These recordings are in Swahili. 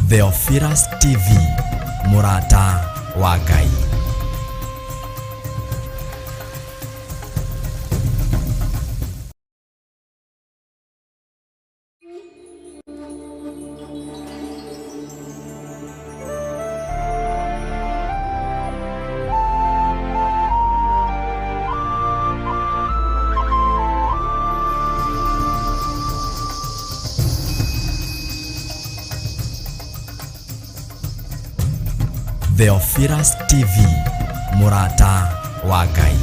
Theophilus TV, Murata wa Ngai. Theophilus TV, Murata wa Ngai.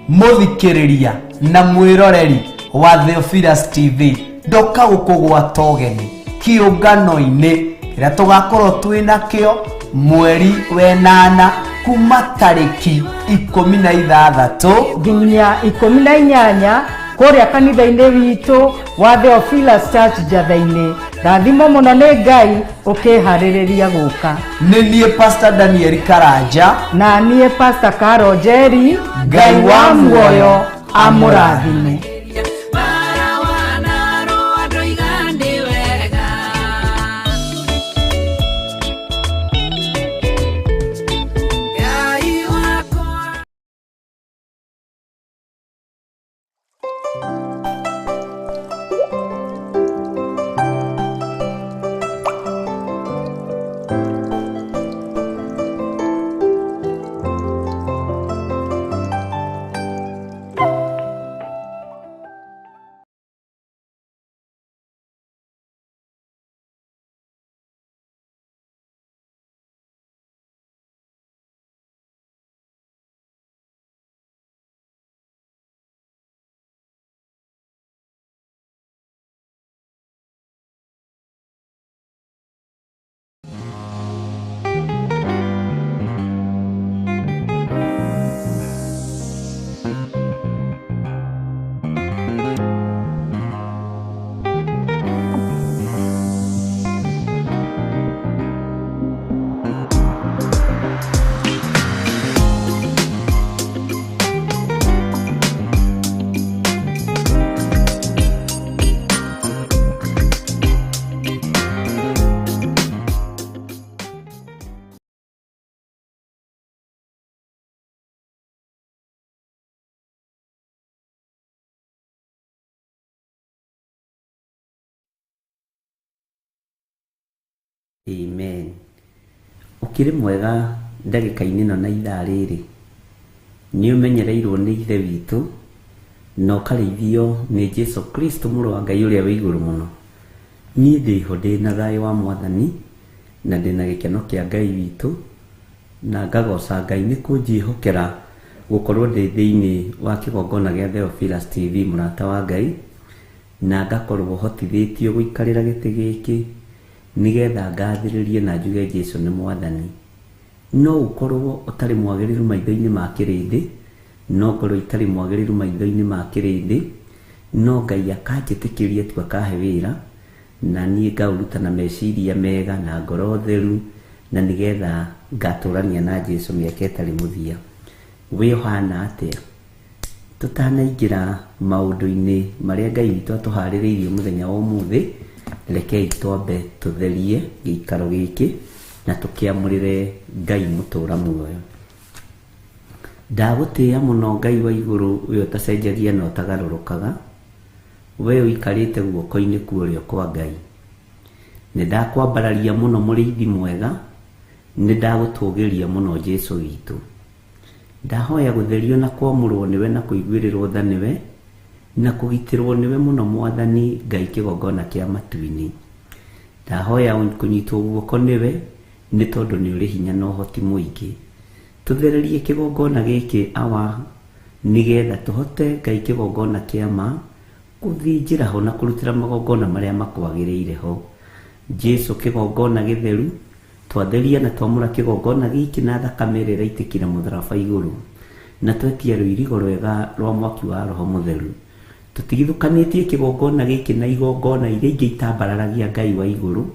Muthikiriria na mwiroreri wa Theophilus TV, ndoka gukugwa togeni kiungano-ini ria tugakorwo twina kio mweri wenana kuma tariki 16 nginya 18 kuria kanitha-ini witu wa Theophilus Church Njatha-ini. Rathimo muno ni Ngai ukihariria guka. Ni nie Pastor Daniel Karanja na nie Pastor Carol Njeri. Ngai wa muoyo amurathime. Amen. Ukiri mwega ndagika-ini no na ithaa riri ni umenyereirwo ni ithe witu no karithio ni Jesu Kristo muru wa Ngai uria wi iguru muno. Ni ndiho ndina thayo wa Mwathani na ndina gikeno kia Ngai witu na ngagoca Ngai ni kunjihokera gukorwo ndi thiini wa kigongona gia Theophilus TV Murata wa Ngai na ngakorwo hotithitio guikarira giti giki nigetha ngathiririe na njuge Jesu ni Mwathani. No ukorwo utari mwagiriru maitho-ini ma kirindi, no korwo itari mwagiriru maitho-ini ma kirindi, no Ngai akanjitikiria tu akahe wira na nie ngauruta na meciria mega na ngoro theru na nigetha ngaturania na Jesu miaka itari muthia. We hana atia tutanaingira maundu-ini maria Ngai witu atuhaririirie muthenya wa umuthi, rekei twambe tutherie giikaro giki na tukiamurire Ngai mutura muoyo. Ndagutia muno Ngai wa iguru uyo tacenjagia no tagarurukaga, we uikarite guoko-ini kuorio kwa Ngai. Ni ndakwambararia muno muriithi mwega, ni ndagutugiria muno Jesu witu. Ndahoya gutherio na kwamurwo niwe na kuiguirirwo tha niwe na kugitirwo niwe muno Mwathani Ngai kigongona kia matu-ini. Ndahoya kunyitwo guoko niwe ni tondu ni uri hinya na uhoti muingi. Tuthererie kigongona giki awa nigetha tuhote Ngai kigongona kia ma kuthinjira ho na kurutira magongona maria makwagiriire ho. Jesu kigongona githeru twatheria na twamura kigongona giki na thakame ĩrĩa ĩraitikire mutharaba iguru na twetia rũirigo rwega rwa mwaki wa Roho Mutheru. Tutigithukanitie kigongona giki na igongona iria ingĩ itambararagia Ngai wa iguru,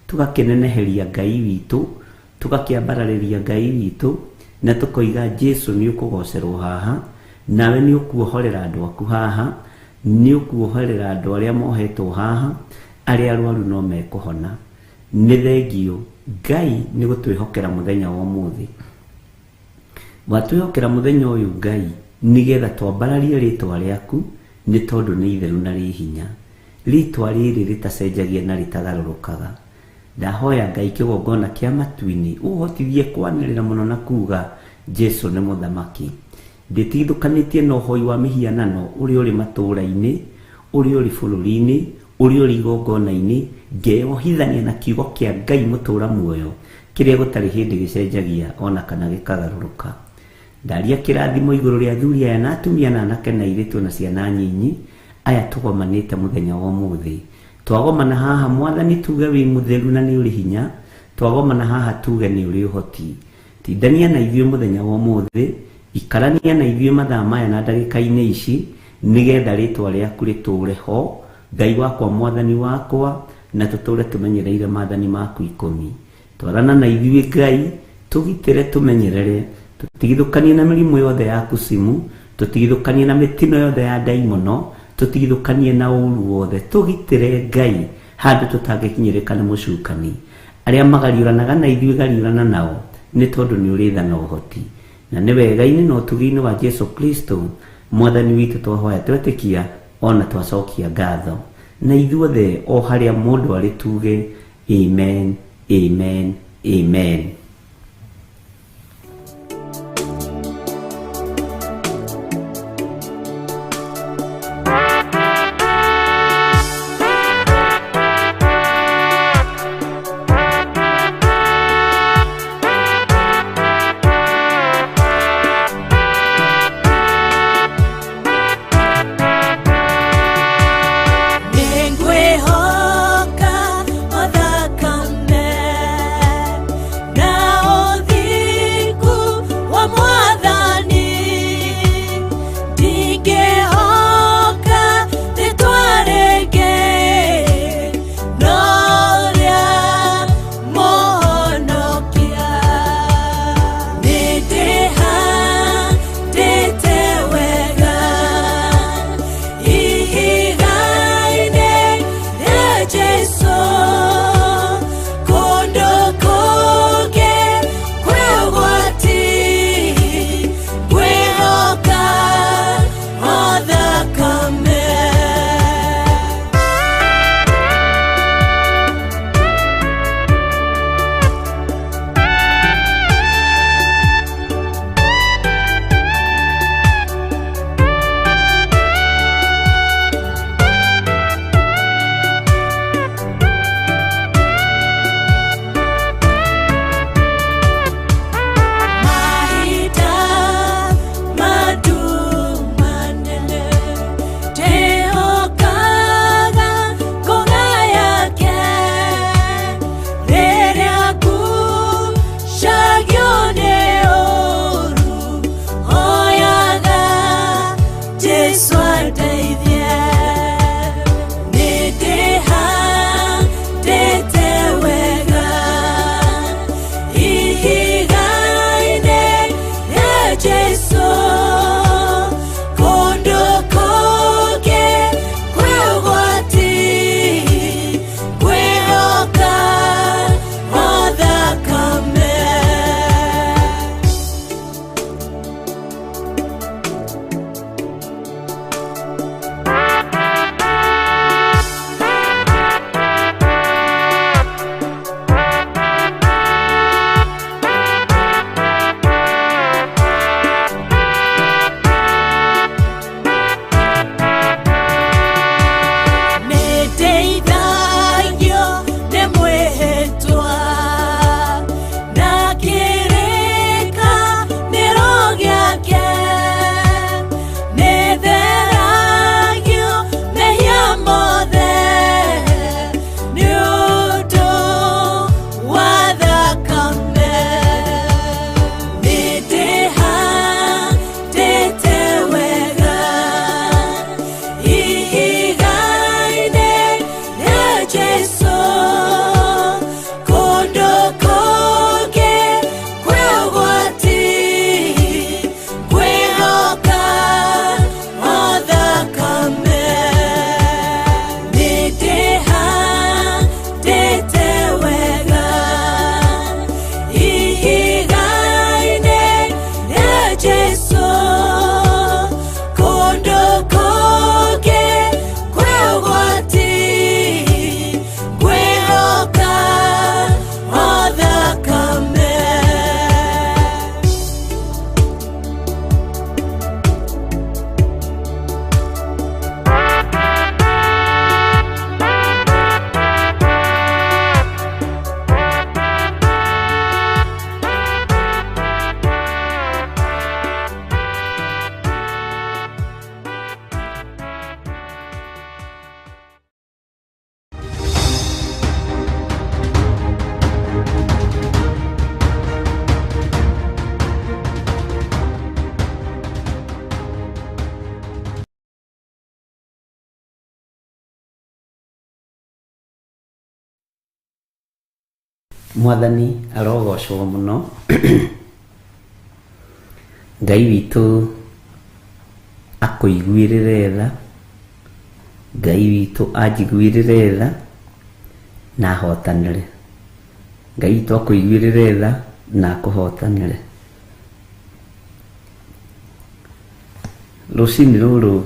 tugakeneneheria Ngai witu, tugakiambararĩria Ngai witu na tukoiga Jesu ni ukugocerwo haha, nawe ni ukuohorera andu aku haha, ni ukuohorera andu aria mohetwo haha, aria arwaru no mekuhona. Ni thengio Ngai ni gutwihokera muthenya wa umuthi. Watwihokera muthenya uyu Ngai nigetha twambararie ritwa riaku, ni tondu ni itheru na ri hinya. Ritwa riri ritacenjagia na ritagarũrũkaga. Ndahoya Ngai kĩgongona kĩa matu-inĩ ũhotithie kwanĩrĩra mũno na kuga Jesu nĩ mũthamaki. Ndĩtigithũkanĩtie na ũhoi wa mĩhianano ũrĩa ũrĩ matũũra-inĩ, ũrĩa ũrĩ bũrũri-inĩ, ũrĩa ũrĩ igongona-inĩ, ngeyohithania na kiugo kĩa Ngai mũtũũra muoyo, kĩrĩa gũtarĩ hĩndĩ gĩcenjagia ona kana gĩkagarũrũka. Ndaria kĩrathimo igũrũ rĩa athuri aya na atumia na anake na airĩtu na ciana nyinyi aya tũgomanĩte mũthenya wa ũmũthĩ. Twagomana haha Mwathani tuge wĩ mũtheru na nĩ ũrĩ hinya, twagomana haha tuge nĩ ũrĩ ũhoti. Tindania na ithuĩ mũthenya wa ũmũthĩ, ikarania na ithuĩ mathaa maya na ndagĩka-inĩ ici, nĩgetha rĩtwa rĩaku rĩtũũre ho, Ngai wakwa Mwathani wakwa, na tũtũũre tũmenyereire maathani maku 10. Twarana na ithuĩ Ngai, tũgitĩre tũmenyerere, tũtigithũkanie na mĩrimũ yothe ya kusimu, tũtigithũkanie na mĩtino yothe ya ndaimono, tũtigithũkanie na ũũru wothe, tũgitĩre Ngai handũ tũtangĩkinyĩrĩka nĩ mũcukani. Arĩa magariũranaga na ithuĩ gariũrana nao, nĩ tondũ nĩ ũrĩ tha na ũhoti. Na nĩ wega-inĩ na ũtugi-inĩ wa Jesu Kristo, Mwathani witũ twahoya twetĩkia ona twacokia ngatho. Na ithuothe o harĩa mũndũ arĩ tuge amen, amen, amen. Na Mwathani arogocwo muno. Ngai witu akuiguirire tha, Ngai witu anjiguirire tha na ahotanire. Ngai witu akuiguirire tha na akuhotanire. Rucini ruru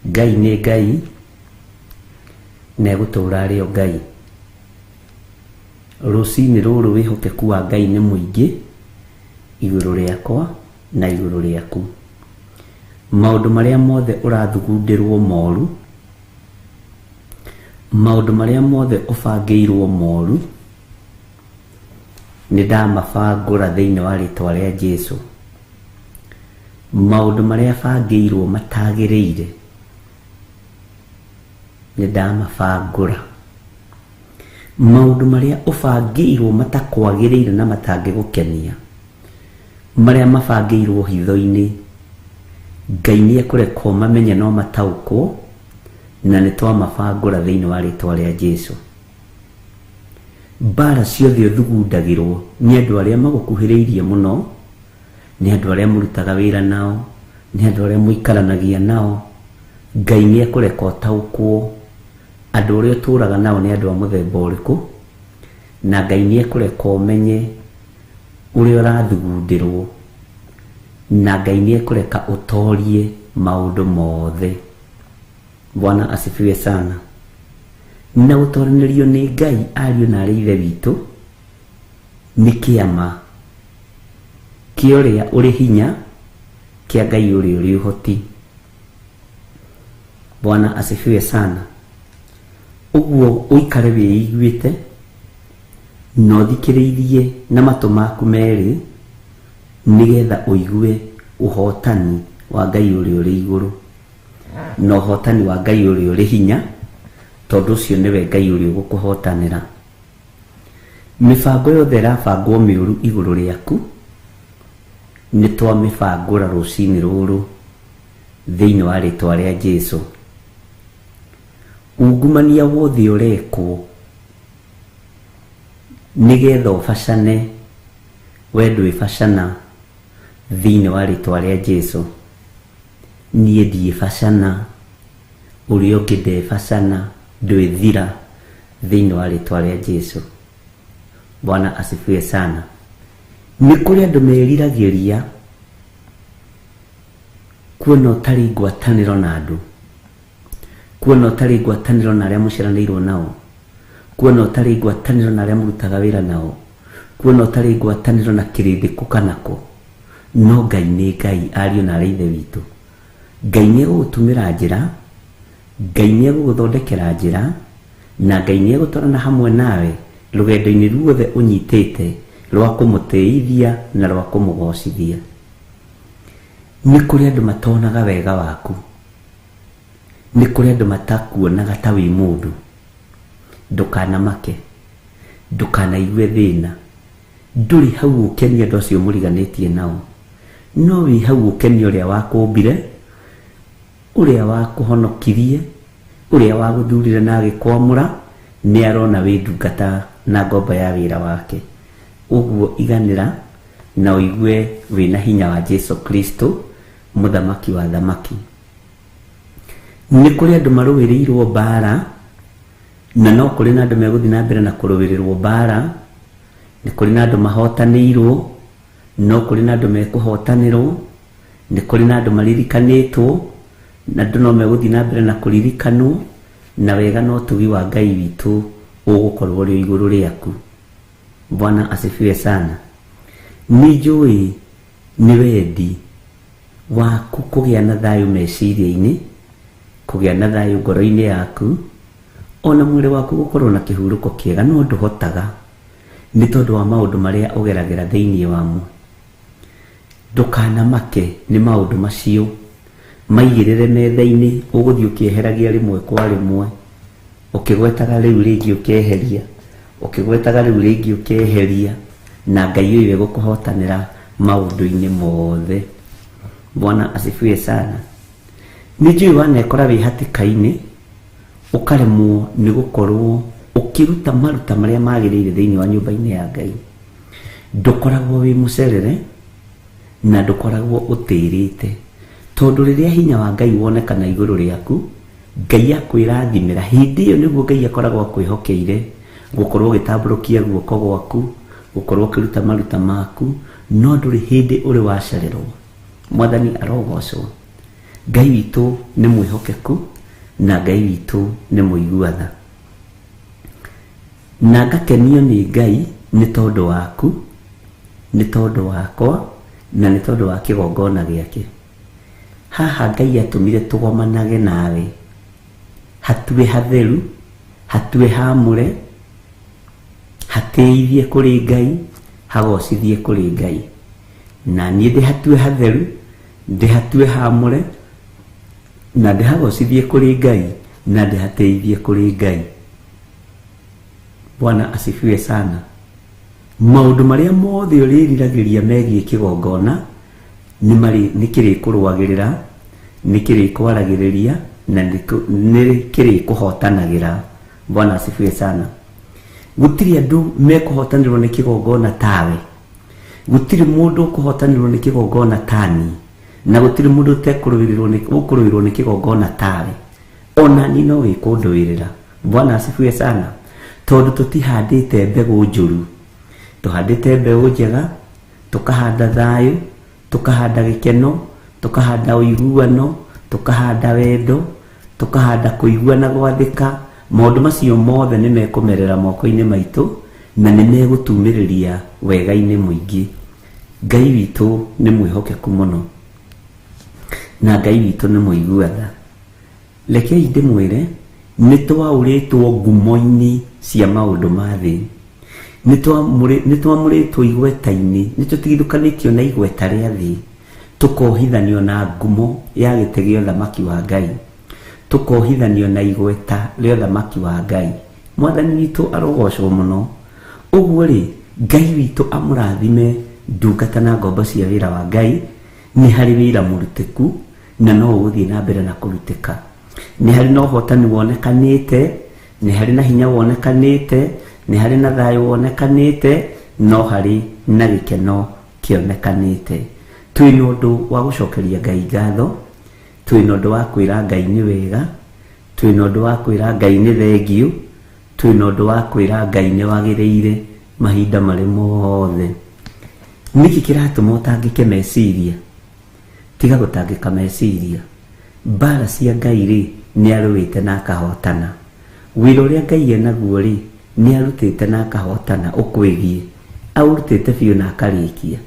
Ngai nĩ Ngai na egũtũũra arĩ o Ngai. Rucini ruru wihokeku wa Ngai nĩ mũingĩ igũrũ rĩakwa na igũrũ rĩaku. Maũndũ marĩa mothe ũrathugundĩrwo moru, maũndũ marĩa mothe ũbangĩirwo moru, nĩ ndamabangũra thĩinĩ wa rĩtwa rĩa Jesũ. Maũndũ marĩa bangĩirwo matagĩrĩire nĩ ndamabangũra. Maũndũ marĩa ũbangĩirwo matakwagĩrĩire na matangĩgũkenia, marĩa mabangĩirwo hitho-inĩ, Ngai nĩ ekũreka mamenye no mataũkwo, na nĩ twamabangũra thĩinĩ wa rĩtwa rĩa Jesũ. Mbara ciothe ũthugundagĩrwo nĩ andũ arĩa magũkuhĩrĩirie mũno, nĩ andũ arĩa mũrutaga wĩra nao, nĩ andũ arĩa mũikaranagia nao. Ngai nĩ ekũreka ũtaũkwo andũ ũrĩa ũtũũraga nao nĩ andũ a mũthemba ũrĩkũ, na Ngai nĩ ekũreka ũmenye ũrĩa ũrathugundĩrwo, na Ngai nĩ ekũreka ũtorie maũndũ mothe. Bwana asifiwe sana. Na gũtoranĩrio nĩ Ngai ariũ na arĩ ithe witũ nĩ kĩama kĩa ũrĩa ũrĩ hinya kĩa Ngai ũrĩa ũrĩ ũhoti. Bwana asifiwe sana. Ũguo ũikare wĩiguĩte na ũthikĩrĩirie na matũ maku merĩ, nĩgetha ũigue ũhotani wa Ngai ũrĩa ũrĩ igũrũ na ũhotani wa Ngai ũrĩa ũrĩ hinya, tondũ ũcio nĩwe Ngai ũrĩa ũgũkũhotanĩra. Mĩbango yothe ĩrabangwo mĩũru igũrũ rĩaku nĩ twamĩbangũra rũcinĩ rũrũ thĩinĩ wa rĩtwa rĩa Jesũ. Ungumania wothe ũrekwo nĩgetha ũbacane, we ndwĩbacana thĩinĩ wa rĩtwa rĩa Jesũ. Niĩ ndiĩbacana, ũrĩa ũngĩ ndebacana, ndwĩthira thĩinĩ wa rĩtwa rĩa Jesũ. Bwana asifiwe sana. Nĩ kũrĩ andũ meriragĩria kuona ũtarĩ ngwatanĩro na andũ, kuona ũtarĩ ngwatanĩro na arĩa mũciaranĩirwo nao, kuona ũtarĩ ngwatanĩro na arĩa mũrutaga wĩra nao, kuona ũtarĩ ngwatanĩro na kĩrĩndĩko kanako. No Ngai nĩ Ngai ariũ na arĩ ithe witũ. Ngai nĩ egũgũtumĩra njĩra, Ngai nĩ egũgũthondekera njĩra, na Ngai nĩ egũtwarana hamwe nawe rũgendo-inĩ ruothe ũnyitĩte rwa kũmũtĩithia na rwa kũmũgocithia. Nĩ kũrĩ andũ matonaga wega waku, nĩ kũrĩ andũ matakuonaga ta wĩ mũndũ. Ndũkanamake, ndũkanaigue thĩna. Ndũrĩ hau ũkenie andũ acio mũriganĩtie nao, no wĩ hau ũkenie ũrĩa wakũmbire, ũrĩa wakũhonokirie, ũrĩa wagũthurire na agĩkwamũra, nĩ arona wĩ ndungata na ngomba ya wĩra wake. Ũguo iganĩra na ũigue wĩna hinya wa Jesũ Kristo, mũthamaki wa thamaki. Nĩ kũrĩ andũ marũĩrĩirwo mbara, na no kũrĩ na andũ megũthiĩ na mbere na kũrũĩrĩrwo mbara. Nĩ kũrĩ na andũ mahotanĩirwo, no kũrĩ na andũ mekũhotanĩrwo. Nĩ kũrĩ na andũ maririkanĩtwo, na andũ no megũthiĩ na mbere na kũririkanwo, na wega no ũtugi wa Ngai witũ ũgũkorwo ũrĩ igũrũ rĩaku. Bwana asifiwe sana. Nĩ njũĩ nĩ wendi waku kũgĩa na thayũ meciria-inĩ, kũgĩa na thayũ ngoro-inĩ yaku, ona mwĩrĩ waku gũkorwo na kĩhurũko kĩega, no ndũhotaga nĩ tondũ wa maũndũ marĩa ũgeragĩra thĩinĩ wamo. Ndũkanamake nĩ maũndũ macio, maigĩrĩre metha-inĩ, ũgũthiĩ ũkĩeheragia rĩmwe kwa rĩmwe, ũkĩgwetaga rĩu rĩngĩ ũkeheria, ũkĩgwetaga rĩu rĩngĩ ũkeheria, na Ngai ũyũ egũkũhotanĩra maũndũ-inĩ mothe. Bwana asifiwe sana. Nĩ njũĩ wanekora wĩ hatĩka-inĩ, ũkaremwo nĩ gũkorwo ukiruta maruta maria magirire thiini wa nyumba-ini ya Ngai ndukoragwo wi mucerere na ndukoragwo utirite, tondu riria hinya wa Ngai wonekana iguru riaku, Ngai akwirathimira. Hindi iyo niguo Ngai akoragwo akwihokeire gukorwo gitamburukia guoko gwaku, gukorwo kiruta maruta maku, no nduri hindi uri wacererwo. Mwathani arogocwo. Ngai witu ni mwihokeku na Ngai witu ni muiguatha, na ngakenio ni Ngai ni tondu waku, ni tondu wakwa, na ni tondu wa kigongona giake. Haha Ngai atumire tugomanage nawe, hatue hatheru, hatue hamure, hateithie kuri Ngai, hagocithie kuri Ngai. Na niĩ ndĩ hatue hatheru, ndĩ hatue hamure, na ndĩ hagocithie kuri Ngai, na ndĩ hateithie kuri Ngai. Bwana asifiwe sana. Maundu maria mothe ũrĩriragĩria megiĩ kĩgongona nĩ kĩrĩkũrũagĩrĩra, nĩ kĩrĩkwaragĩrĩria, na nĩ kĩrĩkũhotanagĩra. Bwana asifiwe sana. Gũtirĩ andũ mekũhotanĩrwo nĩ kĩgongona tawe, gũtirĩ mũndũ ũkũhotanĩrwo nĩ kĩgongona tani, na gũtirĩ mũndũ ũkũrũĩrwo nĩ kĩgongona tawe. Ona ni no gĩkũndũĩrĩra. Bwana asifiwe sana. Tondu tutihandĩte mbegũ njũru, tuhandĩte mbeũ njega, tukahanda thayu, tukahanda gĩkeno, tukahanda ũiguano, tukahanda wendo, tukahanda kũiguana gwathĩka. Maũndũ macio mothe nĩ mekũmerera moko-inĩ maitũ na nĩ megũtumĩrĩria wega-inĩ mũingĩ. Ngai witũ nĩ mwĩhokeku mũno na Ngai witũ nĩ mũiguatha. Rekei ndĩmwĩre nĩ twaũrĩtwo ngumo-inĩ cia maũndũ ma thĩ, nĩ twamũrĩtwo igweta-inĩ, nĩ tũtigithũkanĩtio na igweta rĩa thĩ, tukohithanio na ngumo ya gĩtĩ gĩa ũthamaki wa Ngai, tukohithanio na igweta rĩa ũthamaki wa Ngai. Mwathani witũ arogocwo mũno. Ũguo rĩ, Ngai witũ amũrathime ndungata na ngombo cia wĩra wa Ngai. Nĩ harĩ wĩra mũrutĩku na no ũgũthiĩ na mbere na kũrutĩka. Nĩ harĩ na ũhotani wonekanĩte, nĩ harĩ na hinya wonekanĩte, nĩ harĩ na thayũ wonekanĩte, no harĩ na gĩkeno kĩonekanĩte. Twĩ na ũndũ wa gũcokeria Ngai ngatho, twĩ na ũndũ wa kwĩra Ngai nĩ wega, twĩ na ũndũ wa kwĩra Ngai nĩ thengiũ, twĩ na ũndũ wa kwĩra Ngai nĩ wagĩrĩire mahinda marĩ mothe. Nĩkĩ kĩratũma ũtangĩke meciria? Tiga gũtangĩka meciria. Mbara cia Ngai rĩ nĩ arũĩte na akahotana. Wĩra ũrĩa Ngai enaguo rĩ nĩ arutĩte na akahotana ũkwĩgie, aũrutĩte biũ na akarĩkia.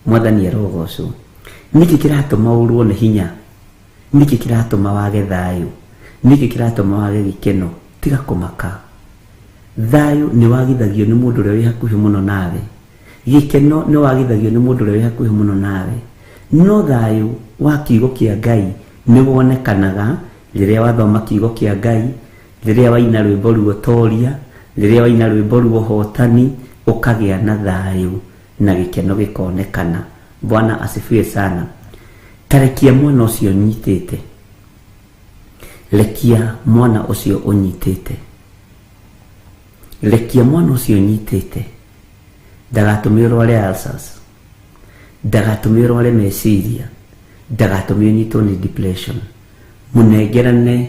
Mwathani arogocwo. Nĩkĩ kĩratũma ũrwo nĩ hinya? Nĩkĩ kĩratũma wage thayũ? Nĩkĩ kĩratũma wage gĩkeno? Tiga kũmaka. Thayũ nĩ wagithagio nĩ mũndũ ũrĩa wĩ hakuhĩ mũno nawe. Gĩkeno nĩ wagithagio nĩ mũndũ ũrĩa wĩ hakuhĩ mũno nawe. No thayũ wa kiugo kĩa Ngai nĩ wonekanaga rĩrĩa wathoma kiugo kĩa Ngai, rĩrĩa waina rwĩmbo ruotoria, rĩrĩa waina rwĩmbo ruohotani, ũkagĩa na thayũ na gĩkeno gĩkonekana. Bwana asifiwe sana. Tarekia mwana ũcio nyitĩte, rekia mwana ũcio ũnyitĩte, rekia mwana ũcio nyitĩte. Ndagatũme ũrware ulcers, ndagatũme ũrware meciria, ndagatũme ũnyitwo nĩ depression. Mũnengerane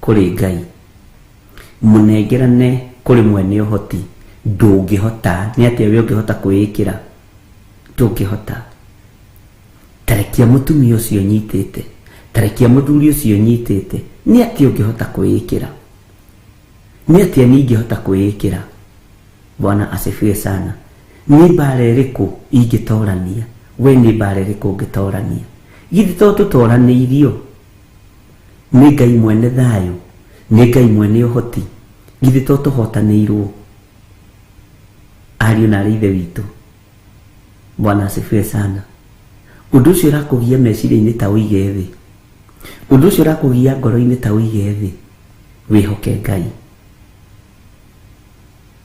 kũrĩ Ngai, mũnengerane kũrĩ mwene ũhoti. Ndũngĩhota. Nĩ atĩa we ũngĩhota kwĩĩkĩra? Ndũngĩhota. Tarekia mũtumia ũcio nyitĩte, tarekia mũthuri ũcio nyitĩte. Nĩ atĩa ũngĩhota kwĩĩkĩra? Nĩ atĩa ningĩhota kwĩĩkĩra? Bwana asifiwe sana. Nĩ mbara ĩrĩkũ ingĩtorania? We nĩ mbara ĩrĩkũ ũngĩtorania? Githĩ to tũtoranĩirio? Nĩ Ngai mwene thayũ, nĩ Ngai mwene ũhoti. Githĩ to tũhotanĩirwo? Ariũ na aarĩ a Ithe witũ, Bwana asifiwe sana. Ũndũ ũcio ũrakũgia meciria-inĩ ta ũige thĩ, ũndũ ũcio ũrakũgia ngoro-inĩ ta ũige thĩ. Wĩhoke Ngai.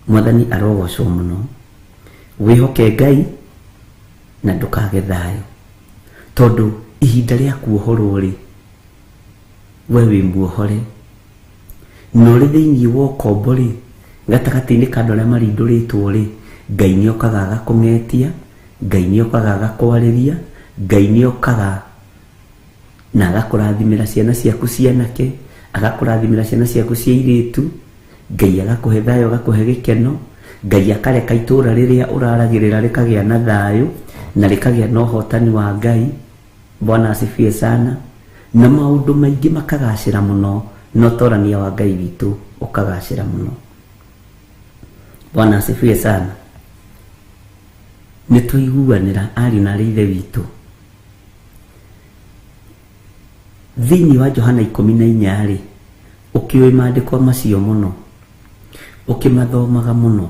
Mwathani arogocwo mũno. Wĩhoke Ngai na ndũkage thayũ, tondũ ihinda rĩa kuohorwo rĩ, we wĩ muohore. No rĩ thĩinĩ wa ũkombo rĩ, gatagati-inĩ ka andũ arĩa marindũrĩtwo rĩ, Ngai nĩokaga agakũng'etia, Ngai nĩokaga agakwarĩria, Ngai nĩokaga na agakũrathimĩra ciana ciaku cianake, agakũrathimĩra ciana ciaku cia airĩtu, Ngai agakũhe thayũ, agakũhe gĩkeno, Ngai akareka itũũra rĩrĩa ũraragĩrĩra rĩkagĩa na thayũ na rĩkagĩa na ũhotani wa Ngai. Bwana asifiwe sana. Na maũndũ maingĩ makagacĩra mũno, na ũtorania wa Ngai witũ ũkagacĩra mũno. Bwana asifiwe sana. Nĩtũiguanĩra ariũ na aarĩ a Ithe witũ. Thĩinĩ wa Johana 14 rĩ, ũkĩoĩ maandĩko macio mũno, ũkĩmathomaga mũno,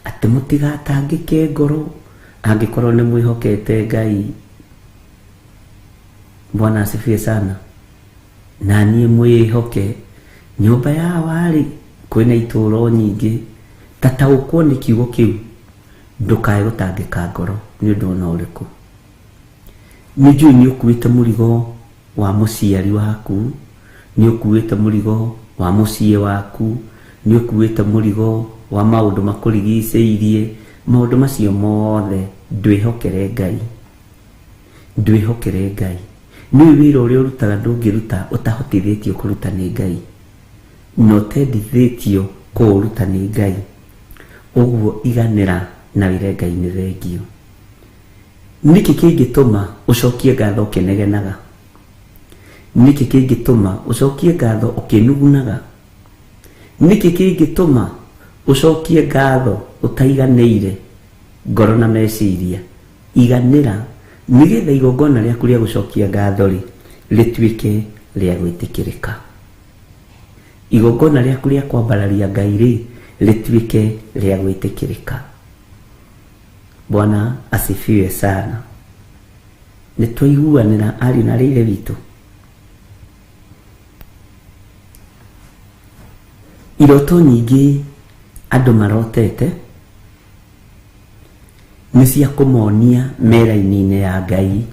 atĩ mũtigatangĩke ngoro angĩkorwo nĩ mwĩhokete Ngai. Bwana asifiwe sana. Na niĩ mwĩhoke, nyũmba ya warĩ kwĩna itũũro nyingĩ, tataũkwo nĩ kiugo kĩu, ndũkae gũtangĩka ngoro nĩ ũndũ ona ũrĩkũ. Nĩnjũĩ nĩ ũkuĩte mũrigo wa mũciari waku, nĩ ũkuĩte mũrigo wa mũciĩ waku, nĩ ũkuĩte mũrigo wa maũndũ makũrigicĩirie. Maũndũ macio mothe ndwĩhokere Ngai, ndwĩhokere Ngai. Nĩ wĩra ũrĩa ũrutaga ndũngĩruta ũtahotithĩtio kũruta nĩ Ngai, na ũtendithĩtio kũũruta nĩ Ngai. Ũguo iganĩra na wĩre Ngai nĩ thengio. Nĩkĩ kĩngĩtũma ũcokie ngatho ũkĩnegenaga? Nĩkĩ kĩngĩtũma ũcokie ngatho ũkĩnugunaga? Nĩkĩ kĩngĩtũma ũcokie ngatho ũtaiganĩire ngoro na meciria? Iganĩra nĩgetha igongona rĩaku rĩa gũcokia ngatho rĩ, rĩtuĩke rĩa gwĩtĩkĩrĩka. Igongona rĩaku rĩa kwambararia Ngai rĩ, rĩtuĩke rĩa gwĩtĩkĩrĩka. Bwana asifiwe sana. Nĩtwaiguanĩra ariũ na aarĩ a Ithe witũ. Iroto nyingĩ andũ marotete nĩ cia kũmonia mera-inĩ ya Ngai.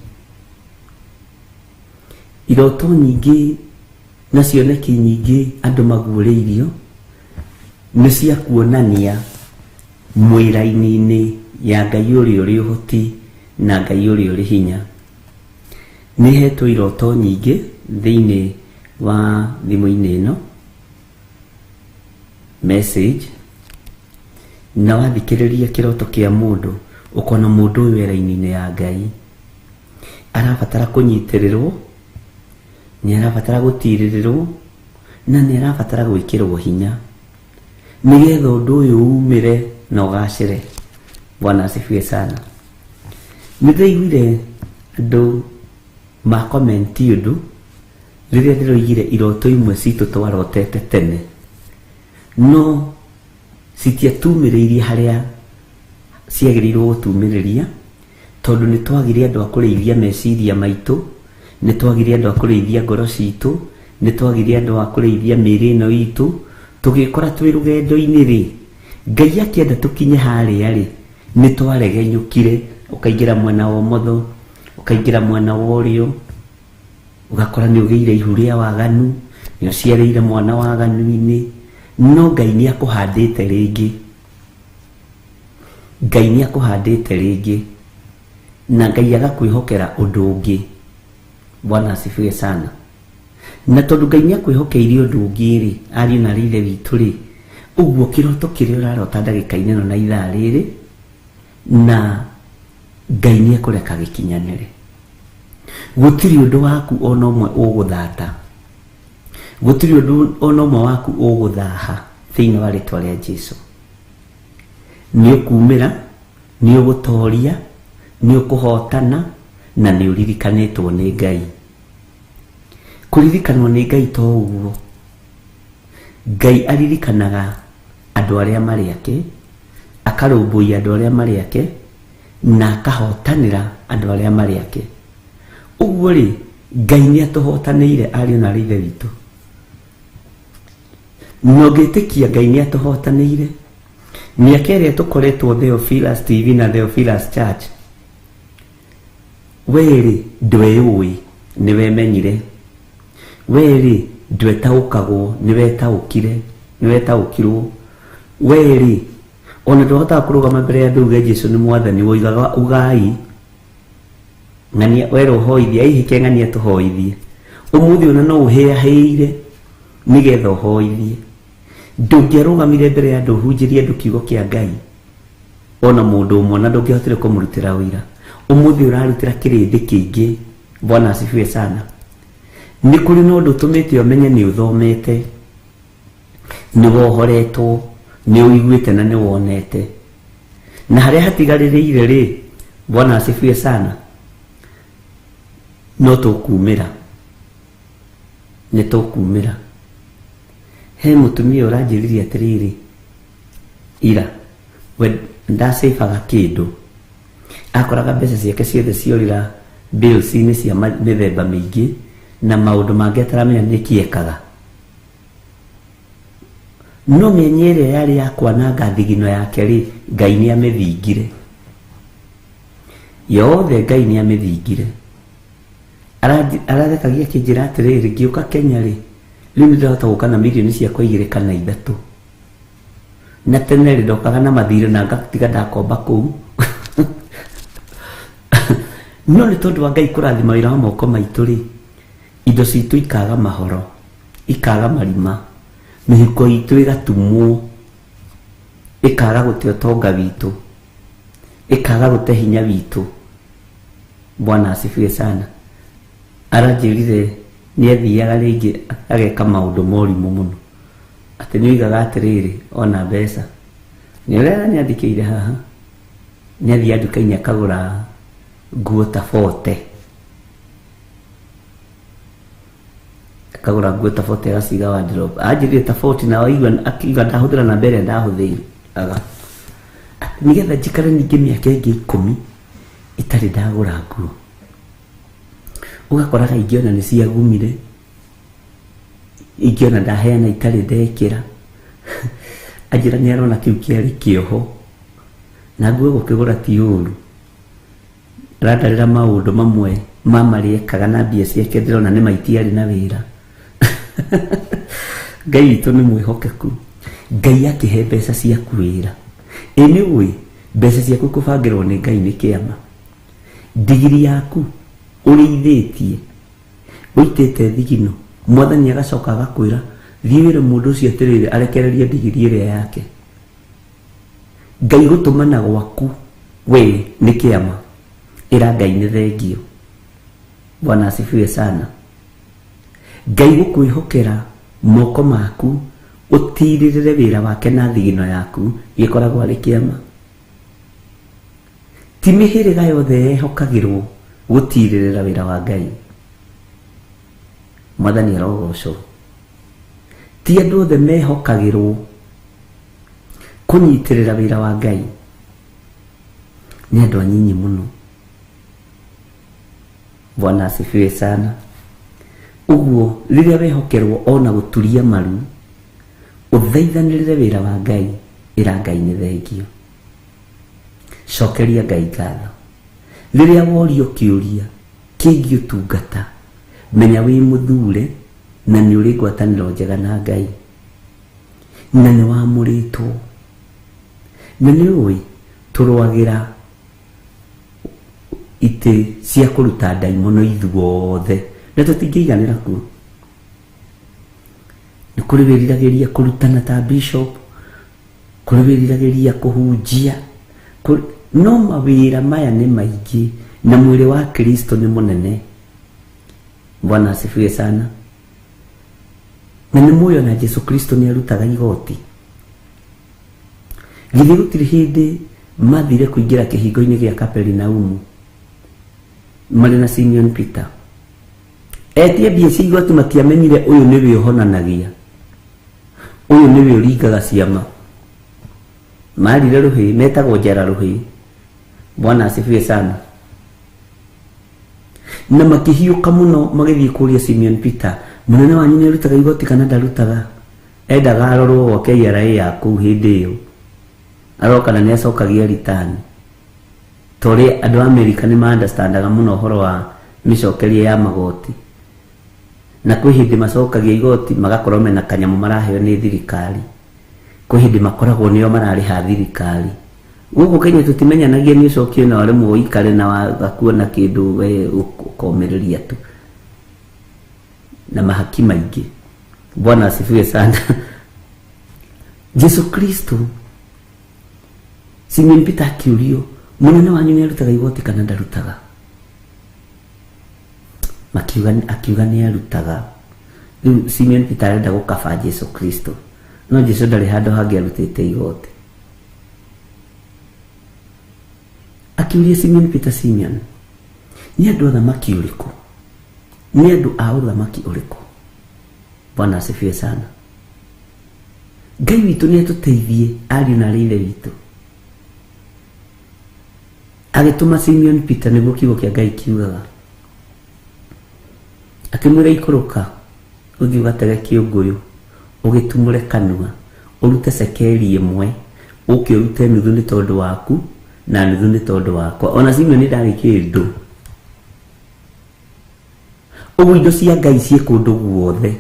Iroto nyingĩ na cioneki nyingĩ andũ maguũrĩirio nĩ cia kuonania mwĩra-inĩ ya Ngai ũrĩa ũrĩ ũhoti na Ngai ũrĩa ũrĩ hinya. Nĩhetwo iroto nyingĩ thĩinĩ wa thimũ-inĩ ĩno message, na wathikĩrĩria kĩroto kĩa mũndũ ũkona mũndũ ũyũ wĩra-inĩ ya Ngai arabatara kũnyitĩrĩrwo, nĩ arabatara gũtirĩrĩrwo, na nĩ arabatara gwĩkĩrwo hinya nĩgetha ũndũ ũyũ umĩre na ũgacĩre. Bwana asifiwe sana. Nĩndaiguire andũ makomenti ũndũ rĩrĩa ndĩroigire iroto imwe citũ twarotete tene, no citiatumĩrĩirie harĩa ciagĩrĩirwo gũtumĩrĩria, tondũ nĩ twagire andũ a kũrĩithia meciria maitũ, nĩ twagire andũ a kũrĩithia ngoro citũ, nĩ twagire andũ a kũrĩithia mĩĩrĩ ĩno itũ, tũgĩkora twĩ rũgendo-inĩ rĩ, Ngai akĩenda tũkinye harĩa rĩ, nĩ twaregenyũkire, ũkaingĩra mwena wa ũmotho, ũkaingĩra mwena wa ũrĩo, ũgakora nĩ ũgĩire ihu rĩa waganu, nĩ ũciarĩire mwana waganu-inĩ. No Ngai nĩ akũhandĩte rĩngĩ, Ngai nĩ akũhandĩte rĩngĩ, na Ngai agakwĩhokera ũndũ ũngĩ. Bwana asifiwe sana. Na tondũ Ngai nĩ akwĩhokeire ũndũ ũngĩ rĩ, ariũ na aarĩ a Ithe witũ rĩ, ũguo kĩroto kĩrĩa ũrarota ndagĩka-inĩ ĩno na ithaa rĩrĩ, na Ngai nĩ ekũreka gĩkinyanĩre. Gũtirĩ ũndũ waku ona ũmwe ũgũthata, gũtirĩ ũndũ ona ũmwe waku ũgũthaha thĩinĩ wa rĩtwa rĩa Jesũ. Nĩ ũkumĩra, nĩ ũgũtoria, nĩ ũkũhotana, na nĩ ũririkanĩtwo nĩ Ngai. Kũririkanwo nĩ Ngai to ũguo, Ngai aririkanaga andũ arĩa marĩ ake, akarũmbũiya andũ arĩa marĩ ake, na akahotanĩra andũ arĩa marĩ ake. Ũguo rĩ, Ngai nĩ atũhotanĩire ariũ na aarĩ a Ithe witũ. Na ũngĩtĩkia Ngai nĩ atũhotanĩire, mĩaka ĩrĩa tũkoretwo Theophilus TV na Theophilus Church, wĩrĩ ndwĩũĩ nĩ wemenyire, wĩrĩ ndwetaũkagwo nĩ wetaũkire, nĩ wetaũkirwo, weri ona ndũhotaga kũrũgama mbere ya andũ uge Jesũ nĩ mwathani, woigaga ugai ng'ania werwo hoithie ihike ng'ania tũhoithie. Ũmũthĩ ona no ũhĩahĩire nĩgetha ũhoithie. Ndũngĩarũgamire mbere ya andũ ũhunjĩrie andũ kiugo kĩa Ngai ona mũndũ ũmwe na ndũngĩhotire kũmũrutĩra ũira. Ũmũthĩ ũrarutĩra kĩrĩndĩ kĩingĩ. Bwana asifiwe sana. Nĩ kũrĩ na ũndũ ũtũmĩte ũmenye nĩ ũthomete, nĩ wohoretwo, nĩ ũiguĩte na nĩ wonete, na harĩa hatigarĩrĩire rĩ, Bwana asifiwe sana, no tũkumĩra, nĩ tũkumĩra. He mũtumia ũranjĩrire atĩrĩrĩ ira, we ndacĩbaga kĩndũ, akoraga mbeca ciake ciothe ciorĩra bills-inĩ cia mĩthemba mĩingĩ na maũndũ mangĩ ataramenya nĩkĩekaga. No mĩenya ĩrĩa yarĩ ya kwananga thigino yake rĩ, Ngai nĩamĩthingire yothe, Ngai nĩamĩthingire. Arathekagia kĩnjĩra atĩrĩrĩ, ngĩũka Kenya rĩ, rĩu nĩndĩrahota gũka na mirioni ciakwa 2 kana 3, na tene rĩ ndokaga na mathirĩ na ngatiga ndakomba kũu. No nĩ tondũ wa Ngai kũrathima wĩra wa moko maitũ rĩ, indo citũ ikaga mahoro, ikaga marima, mĩhuko itũ ĩgatumwo, ikaga gũte ũtonga witũ, ikaga gũte hinya witũ. Bwana asifiwe sana. Aranjĩrire nĩathiaga rĩngĩ ageka maũndũ morimũ mũno, atĩ nĩoigaga atĩrĩrĩ ona mbeca nĩũrera nĩandĩkĩire haha, nĩathiĩ nduka-inĩ akagũra nguo ta 40, akagũra nguo ta 40 agaciga wardrobe. Anjĩrire ta 40 na waigua akiuga ndahũthĩra na mbere ndahũthĩire aga nĩgetha njikare ningĩ mĩaka ĩngĩ 10 itarĩ ndagũra nguo. Ũgakoraga ingĩona nĩciagumire, ingĩona ndaheana itarĩ ndekĩra. Anjĩra nĩarona kĩu kĩarĩ kĩoho, na nguo gũkĩgũra ti ũru, randarĩra maũndũ mamwe marĩa ekaga na mbia ciake ndĩrona nĩ maitiarĩ na wĩra. Ngai witũ nĩ mwĩhokeku. Ngai akĩhe mbeca ciaku wĩra. Nĩũĩ mbeca ciaku kũbangĩrwo nĩ Ngai nĩ kĩama. Ndigiri yaku ũrĩithĩtie, ũitĩte thigino, Mwathani agacoka agakwĩra thiĩ wĩre mũndũ ũcio atĩrĩrĩ arekererie ndigiri ĩrĩa yake. Ngai gũtũmana gwaku we nĩ kĩama, ĩra Ngai nĩ thengio. Bwana asifiwe sana. Ngai gũkwĩhokera moko maku ũtirĩrĩre wĩra wake na thigino yaku gĩkoragwo arĩ kĩama. Ti mĩhĩrĩga yothe yehokagĩrwo gũtirĩrĩra wĩra wa Ngai. Mwathani arogocwo. Ti andũ othe mehokagĩrwo kũnyitĩrĩra wĩra wa Ngai, nĩ andũ anyinyi mũno. Bwana asifiwe sana. Ũguo rĩrĩa wehokerwo ona gũturia maru, ũthaithanĩrĩre wĩra wa Ngai, ĩra Ngai nĩ thengio. Cokeria Ngai ngatho. Rĩrĩa worio kĩũria kĩgiĩ ũtungata, menya wĩ mũthure na nĩ ũrĩ ngwatanĩro njega na Ngai, na nĩ wamũrĩtwo. Na nĩũĩ tũrũagĩra itĩ cia kũruta ndaimono ithuothe, na tũtingĩiganĩra kuo. Nĩ kũrĩ wĩriragĩria kũrutana ta bishop, kũrĩ wĩriragĩria kũhunjia, no mawĩra maya nĩ maingĩ na mwĩrĩ wa Kristo nĩ mũnene. Bwana asifiwe sana. Na nĩ muoyo na Jesu Kristo nĩ arutaga igoti. Githĩ gũtirĩ hĩndĩ mathire kũingĩra kĩhingo-inĩ gĩa Kaperinaumu marĩ na Simon Peter, etie mbia cia igoti matiamenyire ũyũ nĩwe ũhonanagia, ũyũ nĩwe ũringaga ciama. Marire rũhĩ, metagwo njara rũhĩ. Bwana asifiwe sana. Na makĩhiũka mũno magĩthiĩ kũria Simon Peter, mũnene wanyu nĩ arutaga igoti kana ndarutaga? Endaga arorwo wo KRA ya kũu hĩndĩ ĩyo, aroka na nĩ acokagia ritani. Tũrĩ andũ a Amerika nĩ ma-understandaga mũno ũhoro wa mĩcokerie ya magoti, na kwĩ hĩndĩ macokagia igoti magakorwo mena kanyamũ maraheo nĩ thirikari. kwa hindi makoragwo nio marariha thirikari guku Kenya tutimenyanagia ni cokio na wale muikare na wakuona kindu we ukomereria tu na mahaki maingi. Bwana asifiwe sana. Yesu Kristo Simeon Peter akiurio munene wanyu ni arutaga igoti kana ndarutaga, akiuga ni arutaga. Simeon Peter arenda gukaba Yesu Kristo, no Yesu ndari handu hangi arutite igoti. Akiuria Simeon Peter, Simeon, ni andu athamaki uriku, ni andu a uthamaki uriku? Bwana asifiwe sana. Ngai witu ni atuteithie ariu na rĩire witu, agituma Simeon Peter niguo kiugo kia Ngai kiugaga, akimwira ikuruka uthi ugatege kiunguyu ugitumure kanua urute sekeri imwe uke urute nuthu ni tondu waku na nuthu ni tondu wakwa. Ona Simeon ni ndari kindu ugu indo cia Ngai cie kundu guothe,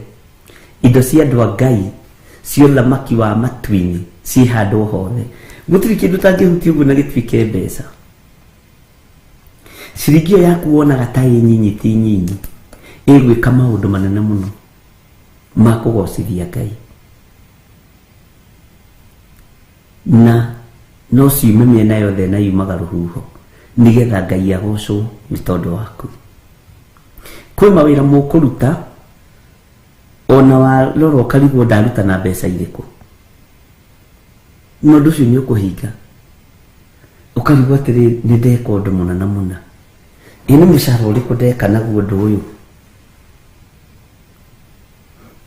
indo cia andu a Ngai cio thamaki wa matu-ini ci handu hothe, gutiri kindu tangihutia uguo na gituike mbeca. Ciringi yaku wonaga ta nyinyi ti nyinyi, igwika maundu manene muno ma kugocithia Ngai, na no ciume miena yothe na yumaga ruhuho nigetha Ngai agocwo ni tondu waku. Kwi mawira mukuruta ona warorwo karigwo ndaruta na mbeca iriku, no nducio ni ukuhinga ukarigwo atiri ni ndeka undu munana muna, ini mucara uriku ndeka naguo undu uyu,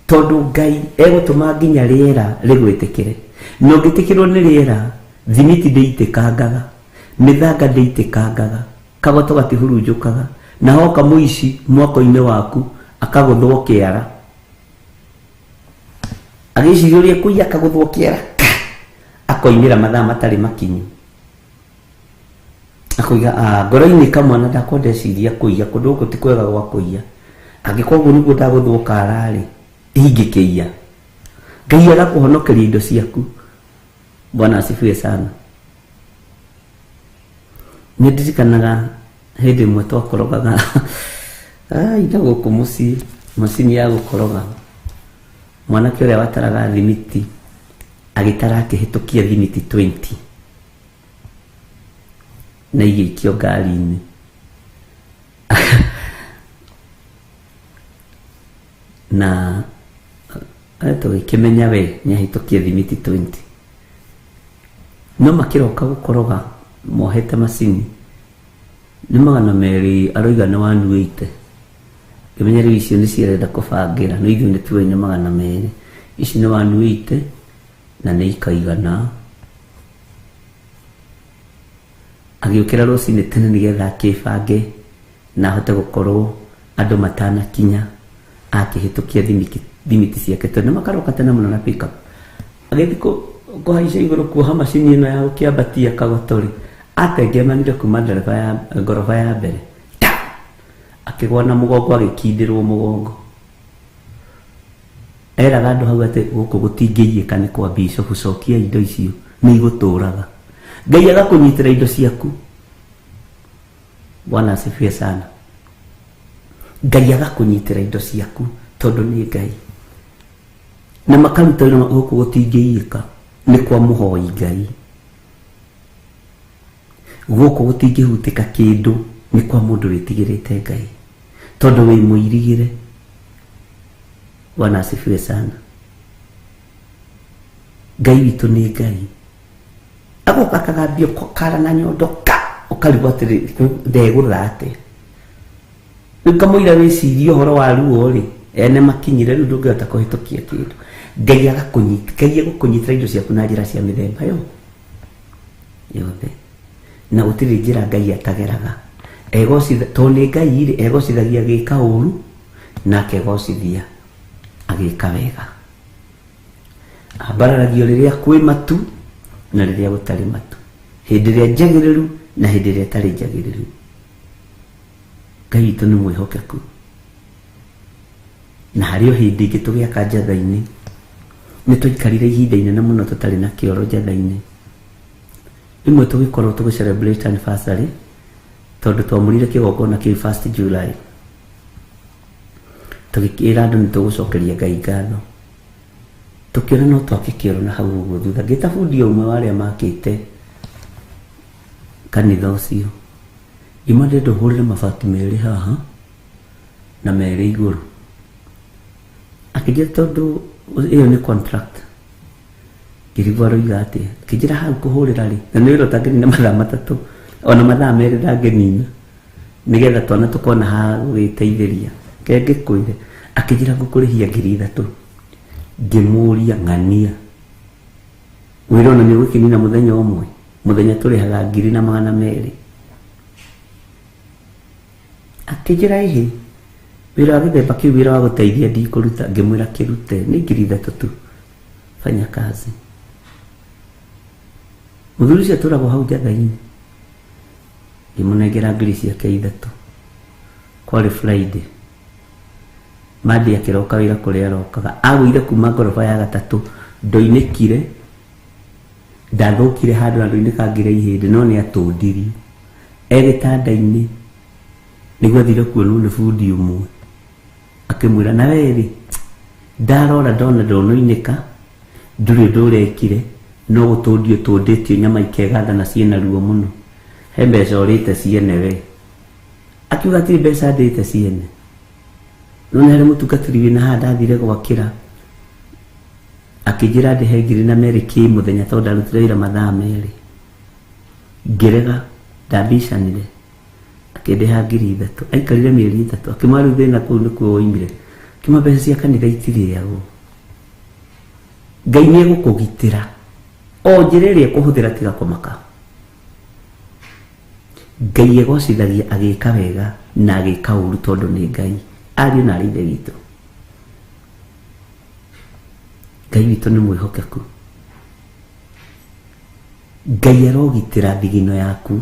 tondu Ngai egutuma nginya riera rigwitikire. No ngitikirwo ni riera thimiti ndeitikangaga, mithanga ndeitikangaga, kagoto gatihurunjukaga, na hoka muici mwako-ini waku akaguthwo kiara, agiciria kuya akaguthwo kiara, akoimira mathaa matari makinyu, akoiga ngoro-ini kamwana ndakondeciria kuiya kundu guku ti kwega gwa kuiya, agikorwo niguo ndaguthwo karari ingikiia. Ngai agakuhonokeria indo ciaku. Bwana asifiwe sana. Ni ndirikanaga hindi imwe twakorogaga ina guku mucii macini ya gukoroga, mwanake uria wataraga thimiti agitara akihitukia thimiti 20 na igikio ngari-ini na tugikimenya we nyahitukie thimiti 20, no makiroka gukoroga mohete macini ni 200 aroiga ni 180. Kimenya riu icio ni cirenda kubangira, no ithuĩ ni tuwe ni 200, ici ni 180 na ni ikaigana. Agiukira rucini tene nigetha akibange na ahote gukorwo andu matanakinya akihitukia thimiti ciake, tondu makaroka tene muno na pick up. Agithi kuhaica iguru kuoha macini ino ya ukiambatia kagotori, atengemanire kuma ndereba ya ngoroba ya mbere, akigwa na mugongo agikindirwo mugongo. Eraga andu hau ati guku gutingĩiyĩka ni kwa bishop, cokia indo icio ni iguturaga. Ngai agakunyitira indo ciaku. Bwana asifiwe sana. Ngai agakunyitira indo ciaku tondu ni Ngai, na makaruta wĩra guku gutingĩiyĩka ni kwa muhoi Ngai, guku gutingĩhutika kindu ni kwa mundu witigirite Ngai tondu wi muirigire. Bwana asifiwe sana. Ngai witu ni Ngai, agoka akagambia kara na nyondoka, ukarigwo atiri ndegũthate. Ngamũira wĩcirie ũhoro wa ruo ri ene makinyire riu ndũngĩhota kũhĩtũkia kĩndũ. Ngai agũkũnyitĩra indo ciaku na njĩra cia mĩthemba yothe, na gũtirĩ njĩra Ngai atageraga. Tondũ nĩ Ngai rĩ, egocithagia gĩka ũru na akegocithia agĩka wega. Ambararagio rĩrĩa kwĩ matu na rĩrĩa gũtarĩ matu, hĩndĩ ĩrĩa njagĩrĩru na hĩndĩ ĩrĩa ĩtarĩ njagĩrĩru. Ngai witũ nĩ mwĩhokeku, na harĩ o hĩndĩ ĩngĩ tũgĩaka njatha-inĩ nĩ tũikarire ihinda inene mũno tũtarĩ na kĩoro njatha-inĩ. Imwe tũgĩkorwo tũgĩ-celebrate anniversary tondũ twamũrire kĩgongona kĩu 1st July. Tũgĩkĩra andũ nĩ tũgũcokeria Ngai ngatho. Tũkĩona no twake kĩoro na hau ũguo thutha. Ngĩta bundi ũmwe wa arĩa makĩte kanitha ũcio. Ima ndĩrenda ũhũrĩre mabati merĩ haha na merĩ igũrũ. Akĩnjĩra tondũ ĩyo nĩ contract. Ngĩrigwo aroiga atĩa. Akĩnjĩra hau kũhũrĩra rĩ. Na nĩ wĩra ũtangĩnina mathaa matatũ. Ona mathaa merĩ ndangĩnina. Nĩgetha twana tũkona ha gwĩteithĩria. Ngĩkwĩre. Akĩnjĩra ngũkũrĩhia 3,000. Ngĩmũria ng'ania. Wĩra ona nĩ ũgũkĩnina mũthenya ũmwe. Mũthenya tũrĩhaga 2,200. Akĩnjĩra ĩhĩ. Wĩra wa gĩthemba kĩu wĩra wa gũteithia ndikũruta. Ngĩmwĩra kĩrute nĩ 3,000 tu. Fanya kazi. Mũthuri ũcio atũragwo hau njatha-inĩ. Ngĩmũnengera ngiri ciake 3. Kwarĩ Friday. Monday akĩroka wĩra kũrĩa arokaga. Agũire kuma ngoroba ya 3. Ndoinĩkire. Ndathũkire handũ na ndoinĩkangire ihĩndĩ no nĩ atũndirio. Gĩtanda-inĩ nĩguo athire kuonwo nĩ bundi ũmwe. Akĩmwĩra na wewe ndarora ndona ndonoinĩka ndũrĩ ndũrekire no gũtũndio tũndĩtio nyama ikegatha na ciĩna ruo mũno. He mbeca ũrĩte ciene we. Akiuga atĩ mbeca ndĩte ciene. No nĩ harĩ mũtungatĩri wĩna haha ndathire gwakĩra. Akĩnjĩra ndĩhe 2,000 kĩmũthenya tondũ ndarutire wĩra mathaa merĩ. Ngĩrega ndambicanire. Akĩndĩha 3,000. Aikarire mĩeri 3. Akĩmwĩra thĩna kũu nĩkuo woimire. Kĩma mbeca cia kanitha itirĩagwo. Ngai nĩ egũkũgitĩra. O njĩra ĩrĩa ekũhũthĩra tiga kũmaka. Ngai egocithagia agĩka wega na agĩka ũru tondũ nĩ Ngai. Ariũ na arĩ ithe witũ. Ngai witũ nĩ mwĩhokeku. Ngai arogitĩra thigino yaku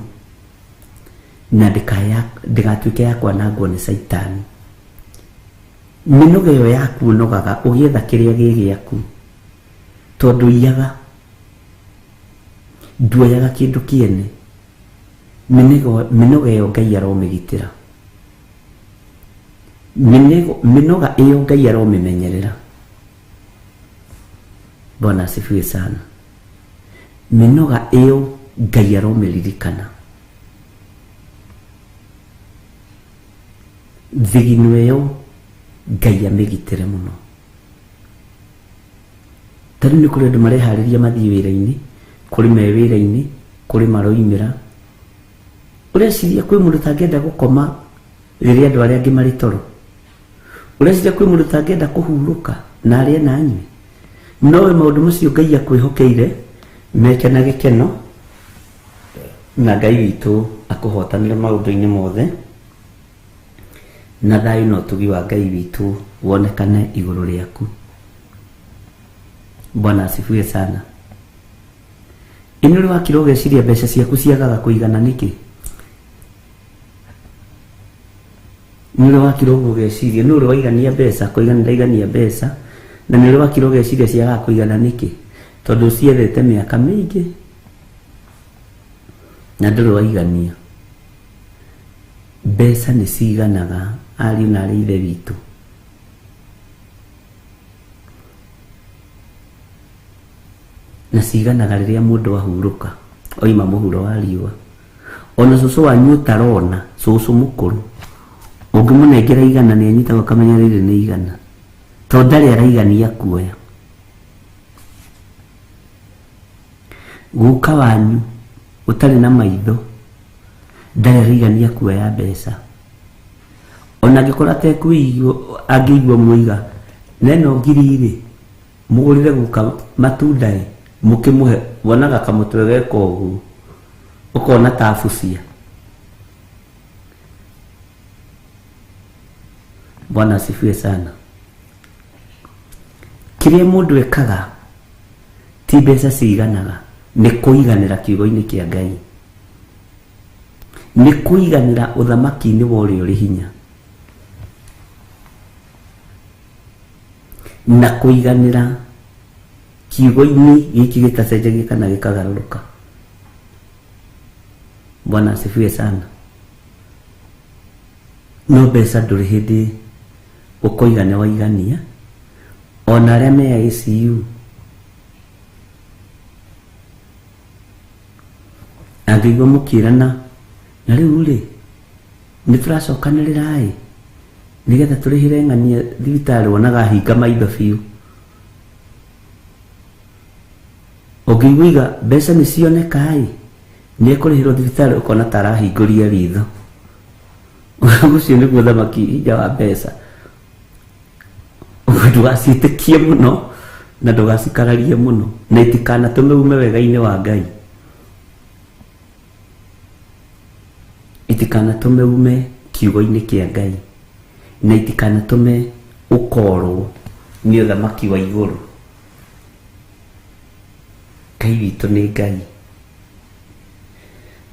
na ndĩgatuĩke ya kwanangwo nĩ Saitani. Mĩnoga ĩyo yaku ũnogaga ũgĩetha kĩrĩa gĩ gĩaku tondũ iyaga nduoyaga kĩndũ kĩene. Mĩnoga ĩyo Ngai aromĩgitĩra. Mĩnoga ĩyo Ngai aromĩmenyerera. Bwana asifiwe sana. Mĩnoga ĩyo Ngai aromĩririkana. Thigino ĩyo Ngai amĩgitĩre mũno. Tarĩ nĩ kũrĩ andũ mareharĩria mathiĩ wĩra-inĩ, kũrĩ me wĩra-inĩ, kũrĩ maroimĩra. Ũreciria kwĩ mũndũ tangĩenda gũkoma rĩrĩa andũ arĩa angĩ marĩ toro. Ũreciria kwĩ mũndũ tangĩenda kũhurũka na arĩa na anyue. Nowe maũndũ macio Ngai akwĩhokeire meke na gĩkeno na Ngai witũ akũhotanĩre maũndũ-inĩ mothe. Na thayũ na ũtugi wa Ngai witũ wonekane igũrũ rĩaku. Bwana asifiwe sana. Inũrĩ wakira ũgeciria mbeca ciaku ciagaga kũigana nĩkĩ? Nũrĩ wakira ũgeciria nũrĩ waigania mbeca kũigana ndaigania mbeca na nũrĩ wakira ũgeciria ciagaga kũigana nĩkĩ? Tondũ ciethete mĩaka mĩingĩ na ndũrĩ waigania. Mbeca nĩ ciganaga ariũ na arĩ ithe witũ. Na ciganaga rĩrĩa mũndũ ahurũka oima mũhuro wa riũa. Ona cũcũ wanyu ũtarona, cũcũ mũkũrũ ũngĩmũnengera igana nĩ anyitaga akamenya rĩrĩ nĩ igana tondũ ndarĩ araigania kuoya. Guka wanyu ũtarĩ na maitho ndarĩ araigania kuoya mbeca. Ona angĩkorwo angĩigua mũiga na ĩno ngiri mũgũrĩre guka matunda mũkĩmũhe wonaga kamũtwe geka ũguo ũkona tabucia. Bwana asifiwe sana. Kĩrĩa mũndũ ekaga ti mbeca ciganaga, nĩ kũiganĩra kiugo-inĩ kĩa Ngai, nĩ kũiganĩra ũthamaki-inĩ wa ũrĩa ũrĩ hinya, na kũiganĩra kiugo-inĩ gĩkĩ gĩtacenjagia kana gĩkagarũrũka. Bwana asifiwe sana. No mbeca ndũrĩ hĩndĩ ũkoiga nĩ waigania, ona arĩa me ICU angĩigua mũkĩrana na rĩu rĩ nĩ tũracokanĩrĩra ĩ nĩgetha tũrĩhĩre ng'ania thibitarĩ, wonaga hinga maitho biũ. Ũngĩigua mbeca nĩ cioneka ĩ nĩ ekũrĩhĩrwo thibitarĩ, ũkona ta arahingũria ritho. Ũcio nĩguo thamaki hinya wa mbeca. Ndũgaciĩtĩkie mũno na ndũgacikararie mũno, na itikanatũme ume wega-inĩ wa Ngai. Itikanatũme ume kiugo-inĩ kĩa Ngai, na itikanatũme ũkorwo nĩ ũthamaki wa igũrũ. Ngai witũ nĩ Ngai.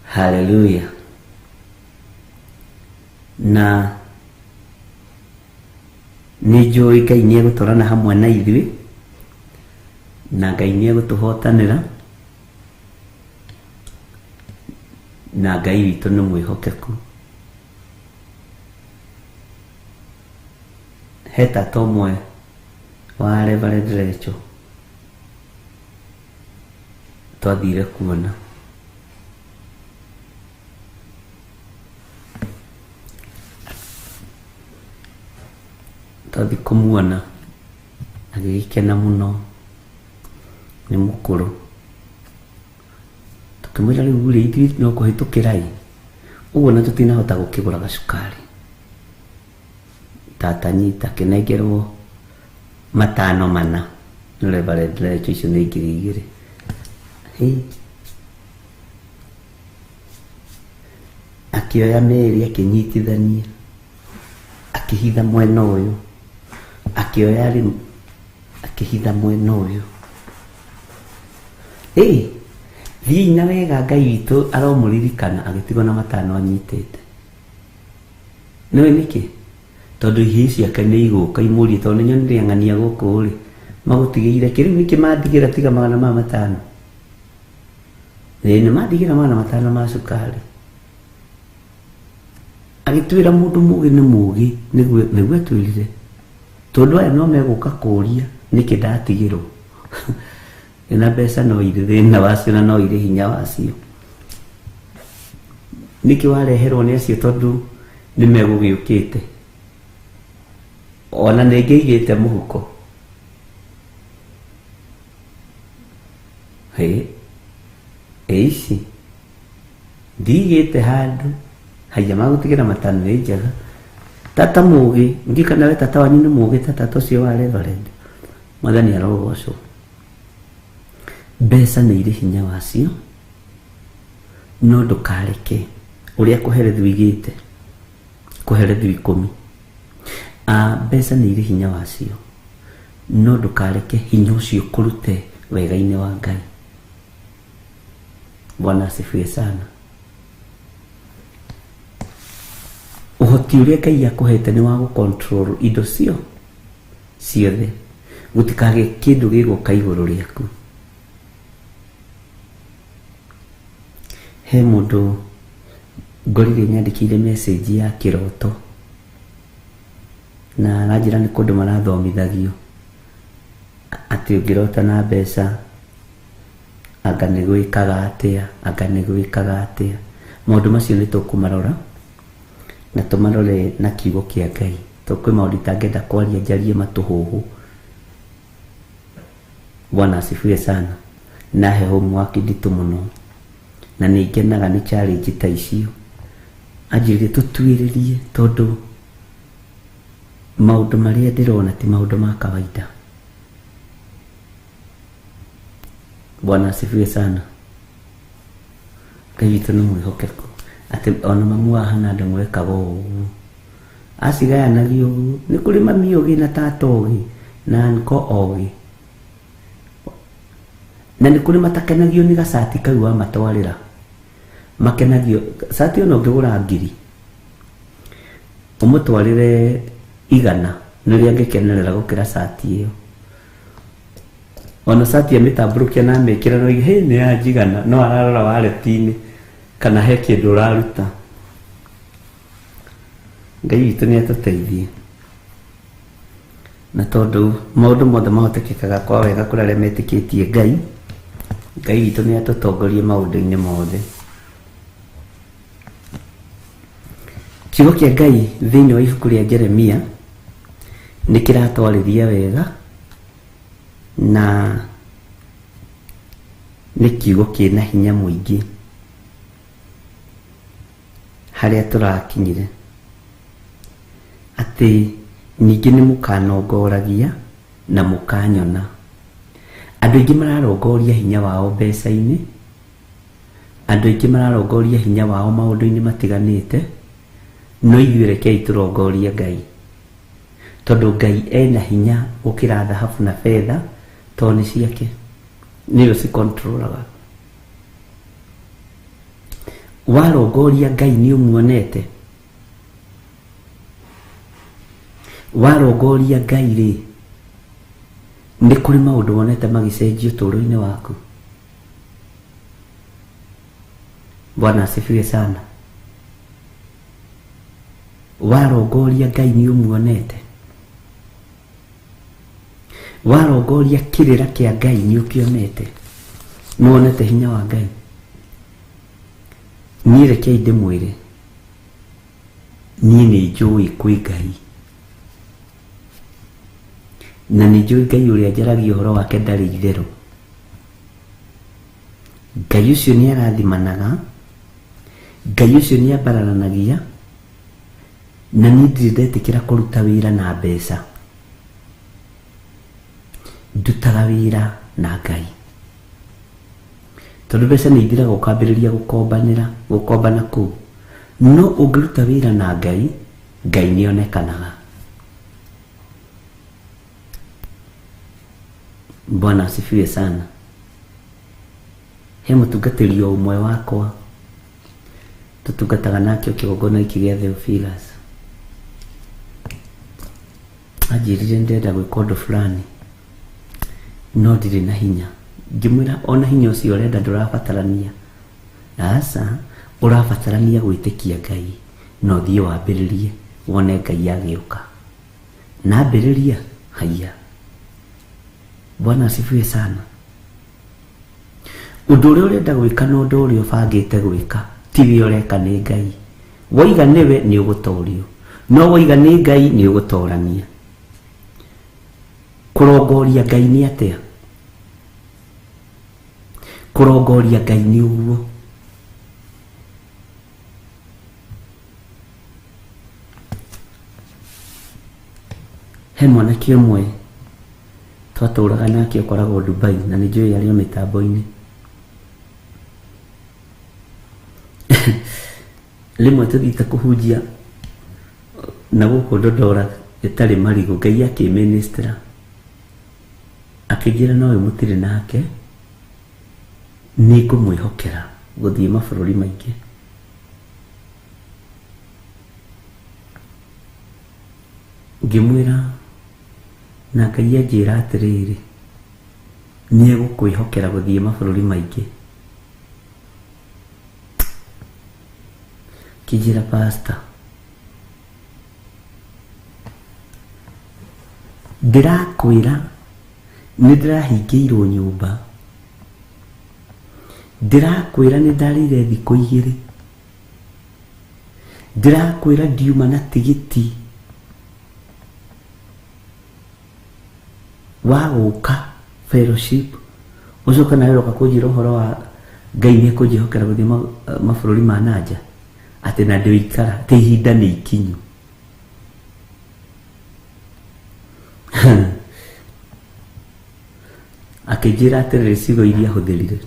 Haleluya. Na nĩ njũĩ Ngai nĩ egũtwarana hamwe na ithuĩ, na Ngai nĩ egũtũhotanĩra, na Ngai witũ nĩ mwĩhokeku. He tata ũmwe wa Reverend Rachel twathire kuona, twathi kũmuona agĩgĩkena mũno, nĩ mũkũrũ. Tũkĩmwĩra rĩu rĩ ithuĩ no kũhĩtũkĩra ĩ ũguo na tũtinahota gũkĩgũra gacukari. Tata nyita kĩnengerwo 5,000 nĩ Reverend Rachel, icio nĩ 2,000. Akĩoya Mary akĩnyitithania, akĩhitha mwena ũyũ, akĩoya rĩu akĩhitha mwena ũyũ. Thiĩ na wega, Ngai witũ aromũririkana agĩtigwo na 5 anyitĩte. Nĩwe nĩkĩ? Tondũ ihĩ ciake nĩ igũka imũrie, tondũ nĩ nyonire ang'ania gũkũ rĩ magũtigĩire kĩrĩu nĩkĩ mandigĩra tiga 500. Nĩ mandigĩra 500 ma cukari. Agĩtwĩra mũndũ mũgĩ nĩ mũgĩ, nĩguo atwĩrire, tondũ aya no megũka kũria nĩkĩ ndatigĩrwo. Na mbeca no irĩ thĩna wacio na no irĩ hinya wacio. Nĩkĩ wareherwo nĩ acio tondũ nĩ megũgĩũkĩte. Ona nĩngĩigĩte mũhuko. Ici ndigĩte handũ haya magũtigĩra 5 nĩ njega. Tata mũgĩ ngĩkana we tata wanyu nĩ mũgĩ, tata ũcio wa Reverend Mwathani arogocwo. Mbeca nĩ irĩ hinya wacio, no ndũkareke ũrĩa kũherethu igĩte kũherethu 10. Mbeca nĩ irĩ hinya wacio, no ndũkareke hinya ũcio kũrute wega-inĩ wa Ngai. Bwana asifiwe sana. Ũhoti ũrĩa Ngai akũhete nĩ wa gũcontrol indo ciothe, gũtikagĩe kĩndũ gĩgũka igũrũ rĩaku. He mũndũ ngorire nyandĩkĩire message ya kĩroto, na aranjĩra nĩ kũndũ marathomithagio atĩ ũngĩrota na mbeca anga nĩ gwĩkaga atĩa, anga nĩ gwĩkaga atĩa. Maũndũ macio nĩ tũkũmarora na tũmarore na kiugo kĩa Ngai. Kwĩ maũndũ itangĩenda kwaria njarie matũhũhũ. Bwana asifiwe sana. Na he homework nditũ mũno, na nĩ ngenaga nĩ challenge ta icio anjĩrire tũtuĩrĩrie, tondũ maũndũ marĩa ndĩrona ti maũndũ ma kawaida. Bwana asifiwe sana. Ngai witũ nĩ mwĩhokeku, atĩ ona mamu wahana ndĩmwekaga ũguo acigayanagio ũguo. Nĩ kũrĩ mami ũgĩ na tata ũgĩ na nko ũgĩ, na nĩ kũrĩ matakenagio nĩ gacati kau wa matwarĩra. Makenagio cati ona ũngĩgũra 1,000 ũmũtwarĩre 100 nĩrĩa angĩkenerera gũkĩra cati ĩyo. ona sati ametamburukia na mekira no he ni ajigana no ararora wallet-ini kana he kindu raruta. Ngai witũ nĩ atũteithie na tondu maũndũ mothe mahotekekaga kwa wega kũrĩ arĩa metĩkĩtie Ngai. Ngai witũ nĩ atũtongorie maũndũ-inĩ mothe. Kiugo kĩa Ngai thĩinĩ wa ibuku rĩa Jeremia nĩ kĩratwarĩria wega na nĩ kiugo kĩna hinya mũingĩ harĩa tũrakinyire atĩ ningĩ nĩ mũkanongoragia na mũkanyona. Andũ aingĩ mararongoria hinya wao mbeca-inĩ, andũ aingĩ mararongoria hinya wao maũndũ-inĩ matiganĩte, no ithuĩ rekei tũrongorie Ngai, tondũ Ngai ena hinya gũkĩra thahabu na betha, tondũ nĩ ciake, nĩyo cikontrolaga. Warongoria Ngai nĩ ũmuonete, warongoria Ngai rĩ, nĩ kũrĩ maũndũ wonete magĩcenjio ũtũũro-inĩ waku. Bwana asifiwe sana. Warongoria Ngai nĩ ũmuonete, warongoria kĩrĩra kĩa Ngai nĩ ũkĩonete, nĩ wonete hinya wa Ngai. Niĩ rekei ndĩmwĩre, niĩ nĩ njũĩ kwĩ Ngai, na nĩ njũĩ Ngai ũrĩa njaragia ũhoro wake ndarĩ itherũ. Ngai ũcio nĩ arathimanaga, Ngai ũcio nĩ ambararanagia, na niĩ ndirĩ ndetĩkĩra kũruta wĩra na mbeca. Ndutaga wĩra na Ngai, tondũ mbeca nĩ ithiraga ũkambĩrĩria gũkombana kũu, no ũngĩruta wĩra na Ngai, Ngai nĩ onekanaga. Bwana asifiwe sana. He mũtungatĩri o ũmwe wakwa tũtungataga nakĩo kĩgongona gĩkĩ gĩa Theophilus, anjĩrire ndĩrenda gwĩka ũndũ fulani no ndirĩ na hinya. Ngĩmwĩra ona hinya ũcio ũrenda ndũrabatarania, aca ũrabatarania gwĩtĩkia Ngai, na ũthiĩ wambĩrĩrie wone Ngai agĩũka. Na ambĩrĩria haiya. Bwana asifiwe sana. Ũndũ ũrĩa ũrenda gwĩka na ũndũ ũrĩa ũbangĩte gwĩka tiwe ũreka nĩ Ngai. Waiga nĩwe nĩ ũgũtorio, no waiga nĩ Ngai nĩ ũgũtorania. Kũrongoria Ngai nĩ atĩa? Kũrongoria Ngai nĩ ũguo. He mwanake ũmwe twatũraga nake ũkoragwo Dubai, na nĩ njũĩ arĩ o mĩtambo-inĩ. Rĩmwe tũthiĩte kũhunjia na gũkũ Ndondora ĩtarĩ marigũ, Ngai akĩmĩnĩstĩra akĩnjĩra nowe mũtirĩ nake, nĩ ngũmwĩhokera gũthiĩ mabũrũri maingĩ. Ngĩmwĩra na Ngai anjĩra atĩrĩrĩ, nĩ egũkwĩhokera gũthiĩ mabũrũri maingĩ. Kĩnjĩra pastor, ndĩrakwĩra nĩ ndĩrahingĩirwo nyũmba, ndĩrakwĩra nĩ ndarĩire thikũ 2, ndĩrakwĩra ndiuma na tigiti wa gũka fellowship, ũcoka nawe ũroka kũnjĩra ũhoro wa Ngai nĩ ekũnjĩhokera gũthiĩ mabũrũri ma nanja, atĩ na ndĩikara atĩ ihinda nĩ ikinyu. Akĩnjĩra atĩrĩrĩ ciugo iria hũthĩrire,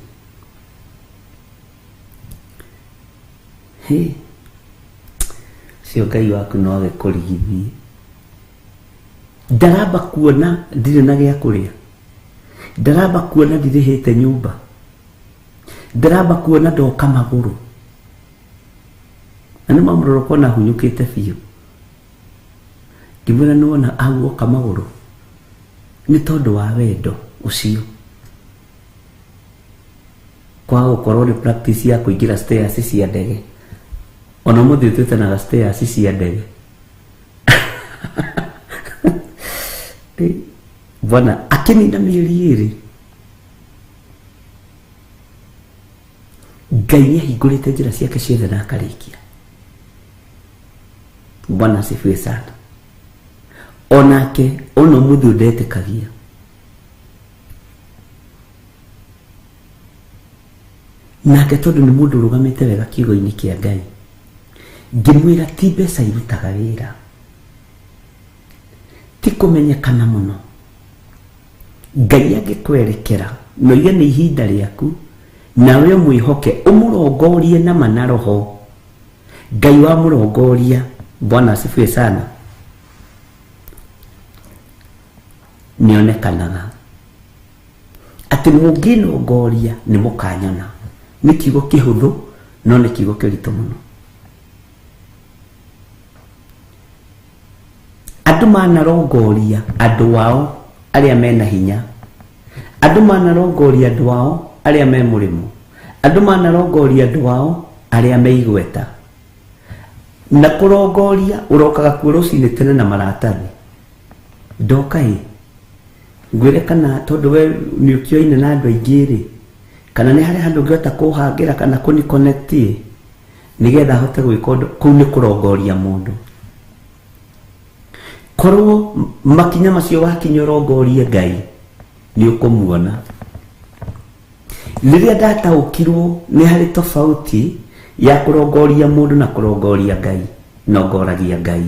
cio Ngai waku no age kũrigithie. Ndaramba kuona ndirĩ na gĩa kũrĩa, ndaramba kuona ndirĩhĩte nyũmba, ndaramba kuona ndoka magũrũ, na nĩ mamũroroko na hunyũkĩte biũ. Ngĩmwĩra nĩwona aguoka magũrũ nĩ tondũ wa wendo ũcio kwa gukorwo ni practice ya kuingira stairs cia ndege. Ona muthi twetanaga stairs cia ndege. Bwana akinina mieri iri Ngai nĩahingũrĩte njĩra ciake ciothe na akarikia. Bwana asifiwe sana. Onake ono mũthĩ ndetĩkagia. Nake tondũ nĩ mũndũ ũrũgamĩte wega kiugo-inĩ kĩa Ngai, ngĩmwĩra ti mbeca irutaga wĩra, ti kũmenyekana mũno. Ngai angĩkwerekera noiga nĩ ihinda rĩaku, nawe mwĩhoke ũmũrongorie na mana roho. Ngai wa mũrongoria. Bwana asifiwe sana. Nĩonekanaga atĩ mũngĩnongoria nĩ mũkanyona. Nĩ kiugo kĩhũthũ no nĩ kiugo kĩritũ mũno. Andũ manarongoria andũ ao arĩa mena hinya, andũ manarongoria andũ ao arĩa me mũrĩmo, andũ manarongoria andũ ao arĩa me igweta. Na kũrongoria ũrokaga kuo rũcinĩ tene na maratathi. Ndoka ngwĩre kana tondũ we nĩ ũkĩoine na andũ aingĩ rĩ, kana nĩ harĩ handũ ũngĩhota kũhangĩra kana kũniconnect nĩgetha hote gwĩka ũndũ kũu. Nĩ kũrongoria mũndũ. Korwo makinya macio wakinya ũrongorie Ngai nĩ ũkũmuona. Rĩrĩa ndataũkirwo nĩ harĩ tofauti ya kũrongoria mũndũ na kũrongoria Ngai, nongoragia Ngai.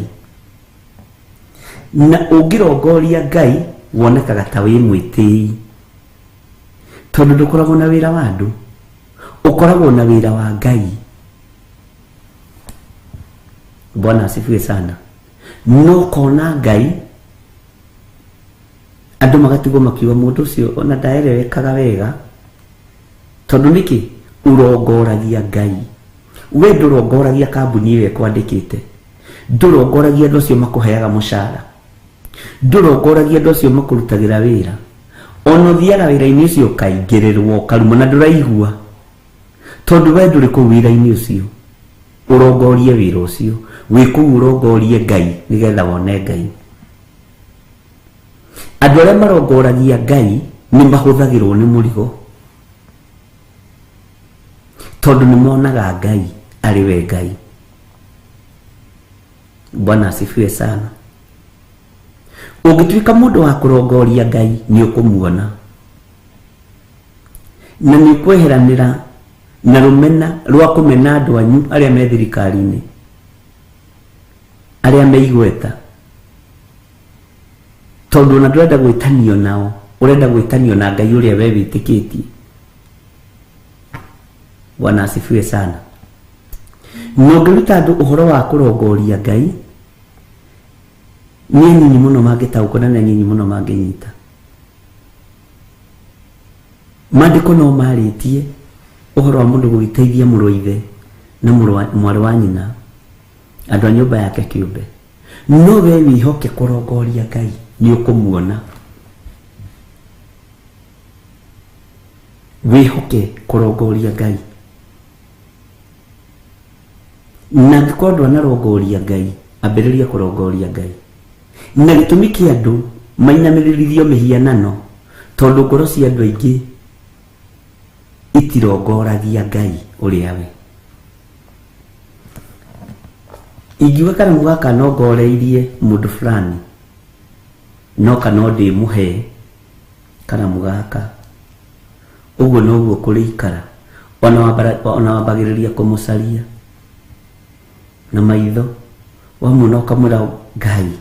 Na ũngĩrongoria Ngai wonekaga ta wĩ mwĩtĩi, tondũ ndũkoragwo na wĩra wa andũ, ũkoragwo na wĩra wa Ngai. Bwana asifiwe sana. No kona Ngai andũ magatigwo makiuga mũndũ ũcio ona ndaerewekaga wega, tondũ nĩkĩ ũrongoragia Ngai. We ndũrongoragia kambuni ĩyo ĩkwandĩkĩte, ndũrongoragia andũ acio makũheaga mũcara, ndũrongoragia andũ acio makũrutagĩra wĩra. Ona ũthiaga wĩra-inĩ ũcio ũkaingĩrĩrwo ũkarumwo na ndũraigua, tondũ we ndũrĩ kũu wĩra-inĩ ũcio. Ũrongorie wĩra ũcio, wĩ kũu ũrongorie Ngai nĩgetha wone Ngai. Andũ arĩa marongoragia Ngai nĩ mahũthagĩrwo nĩ mũrigo, tondũ nĩ monaga Ngai arĩ we Ngai. Bwana asifiwe sana. Ũngĩtuĩka mũndũ wa kũrongoria Ngai nĩ ũkũmuona, na nĩ ũkweheranĩra na rũmena rwa kũmena andũ anyu arĩa me thirikari-inĩ, arĩa me igweta, tondũ ona ndũrenda gwĩtanio nao, ũrenda gwĩtanio na Ngai ũrĩa we wĩtĩkĩtie. Bwana asifiwe sana. No ngĩruta andũ ũhoro wa kũrongoria Ngai, nĩ nyinyi mũno mangĩtaũkwo na nyinyi mũno mangĩnyita. Maandĩko no marĩtie ũhoro wa mũndũ gũgĩteithia mũrũ wa ithe na mwarĩ wa nyina, andũ a nyũmba yake kĩũmbe. No we wĩhoke kũrongoria Ngai nĩ ũkũmuona. Wĩhoke kũrongoria Ngai. Na angĩkorwo ndwanarongoria Ngai, ambĩrĩria kũrongoria Ngai. Na gĩtũmi kĩa andũ mainamĩrĩrithio mĩhianano, tondũ ngoro cia andũ aingĩ itirongoragia Ngai ũrĩa we. Ingiuga karamu gaka nongoreirie mũndũ fulani, no kana ndĩmũhe karamu gaka, ũguo noguo kũrĩikara. Ona wambagĩrĩria kũmũcaria na maitho, wamuona ũkamwĩra Ngai,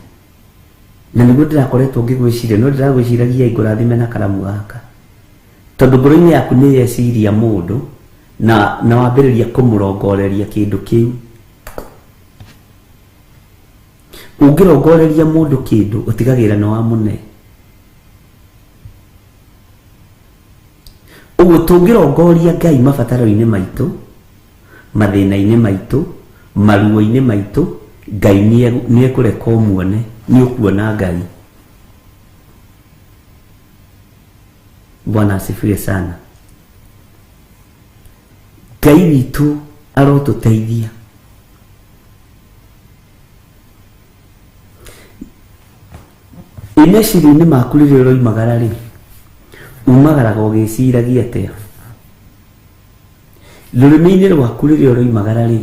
na nĩguo ndĩrakoretwo ngĩgwĩciria, no ndĩragwĩciragia ngũrathime na karamu gaka, tondũ ngoro-inĩ yaku nĩ yeciria mũndũ na wambĩrĩria kũmũrongoreria kĩndũ kĩu. Ũngĩrongoreria mũndũ kĩndũ ũtigagĩra nĩ wamũne. Ũguo tũngĩrongoria Ngai mabataro-inĩ maitũ, mathĩna-inĩ maitũ, maruo-inĩ maitũ, Ngai nĩ ekũreka ũmuone, nĩ ũkuona Ngai. Bwana asifiwe sana. Ngai witũ arotũteithia. Meciria-inĩ maku rĩrĩa ũroimagara rĩ, umagaraga ũgĩciragia atĩa? Rũrĩmĩ-inĩ rwaku rĩrĩa ũroimagara rĩ,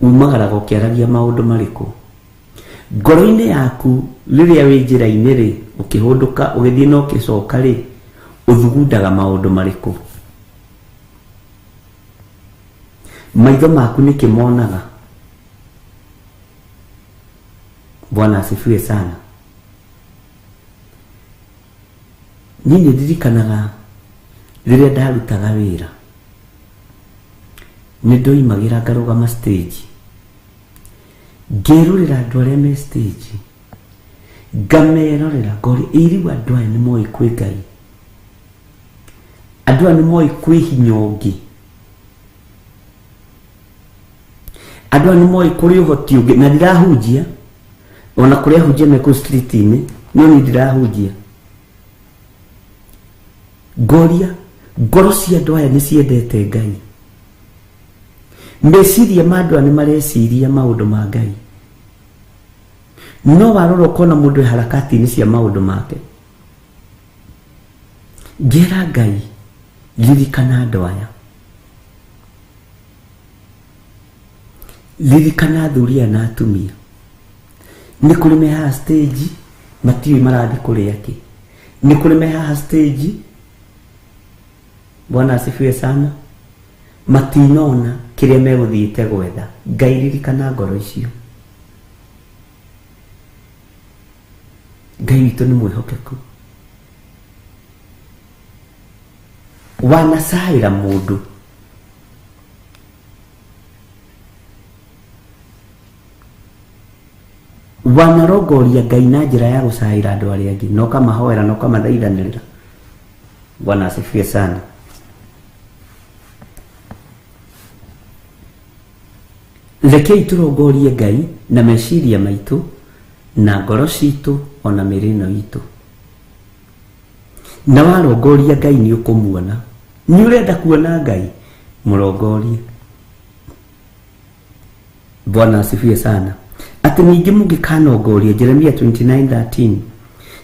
umagaraga ũkĩaragia maũndũ marĩkũ? Ngoro-inĩ yaku rĩrĩa wĩ njĩra-inĩ rĩ, ũkĩhũndũka ũgĩthiĩ na ũkĩcoka rĩ, ũthugundaga maũndũ marĩkũ? Maitho maku nĩkĩ monaga? Bwana asifiwe sana. Niĩ nĩndirikanaga rĩrĩa ndarutaga wĩra, nĩndoimagĩra ngarũgama stage, ngerorera andũ arĩa me stage, ngamerorera ngori iriu andũ aya nĩmoĩ kwĩ Ngai, andũ aya nĩmoĩ kwĩ hinya ũngĩ, andũ aya nĩmoĩ kũrĩ ũhoti ũngĩ. Na ndirahunjia ona kũrĩa hunjia mekũ street-inĩ, no nĩ ndirahunjia. Ngoria ngoro cia andũ aya nĩciendete Ngai, meciria ma andũ aya nĩmareciria maũndũ ma Ngai. No warora ũkona mũndũ harakati-inĩ cia maũndũ make. Ngera Ngai, ririkana andũ aya, ririkana athuri aya na atumia. Nĩ kũrĩ me haha stage matiũĩ marathiĩ kũrĩa kĩ, nĩ kũrĩ me haha stage, Bwana asifiwe sana, matinona kĩrĩa megũthiĩte gwetha. Ngai, ririkana ngoro icio. Ngai witũ nĩ mwĩhokeku. Wanacaĩra mũndũ, wanarongoria Ngai na njĩra ya gũcaĩra andũ arĩa angĩ, na ũkamahoera na ũkamathaithanĩrĩra. Bwana asifiwe sana. Rekei tũrongorie Ngai na meciria maitũ na ngoro citũ ona mĩĩrĩ ĩno itũ. Na warongoria Ngai nĩ ũkũmuona. Nĩ ũrenda kuona Ngai? Mũrongorie. Bwana asifiwe sana. Atĩ ningĩ mũngĩkanongoria, Jeremia 29:13,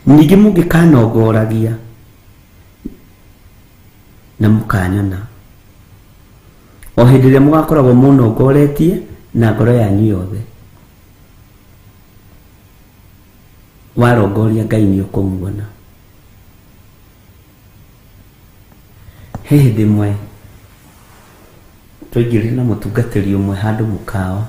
ningĩ mũngĩkanongoragia na mũkanyona, o hĩndĩ ĩrĩa mũgakoragwo mũnongoretie na ngoro yanyu yothe, warongoria Ngai nĩ ũkũmuona. He hĩndĩ ĩmwe twaingĩrire na mũtungatĩri ũmwe handũ mũkawa,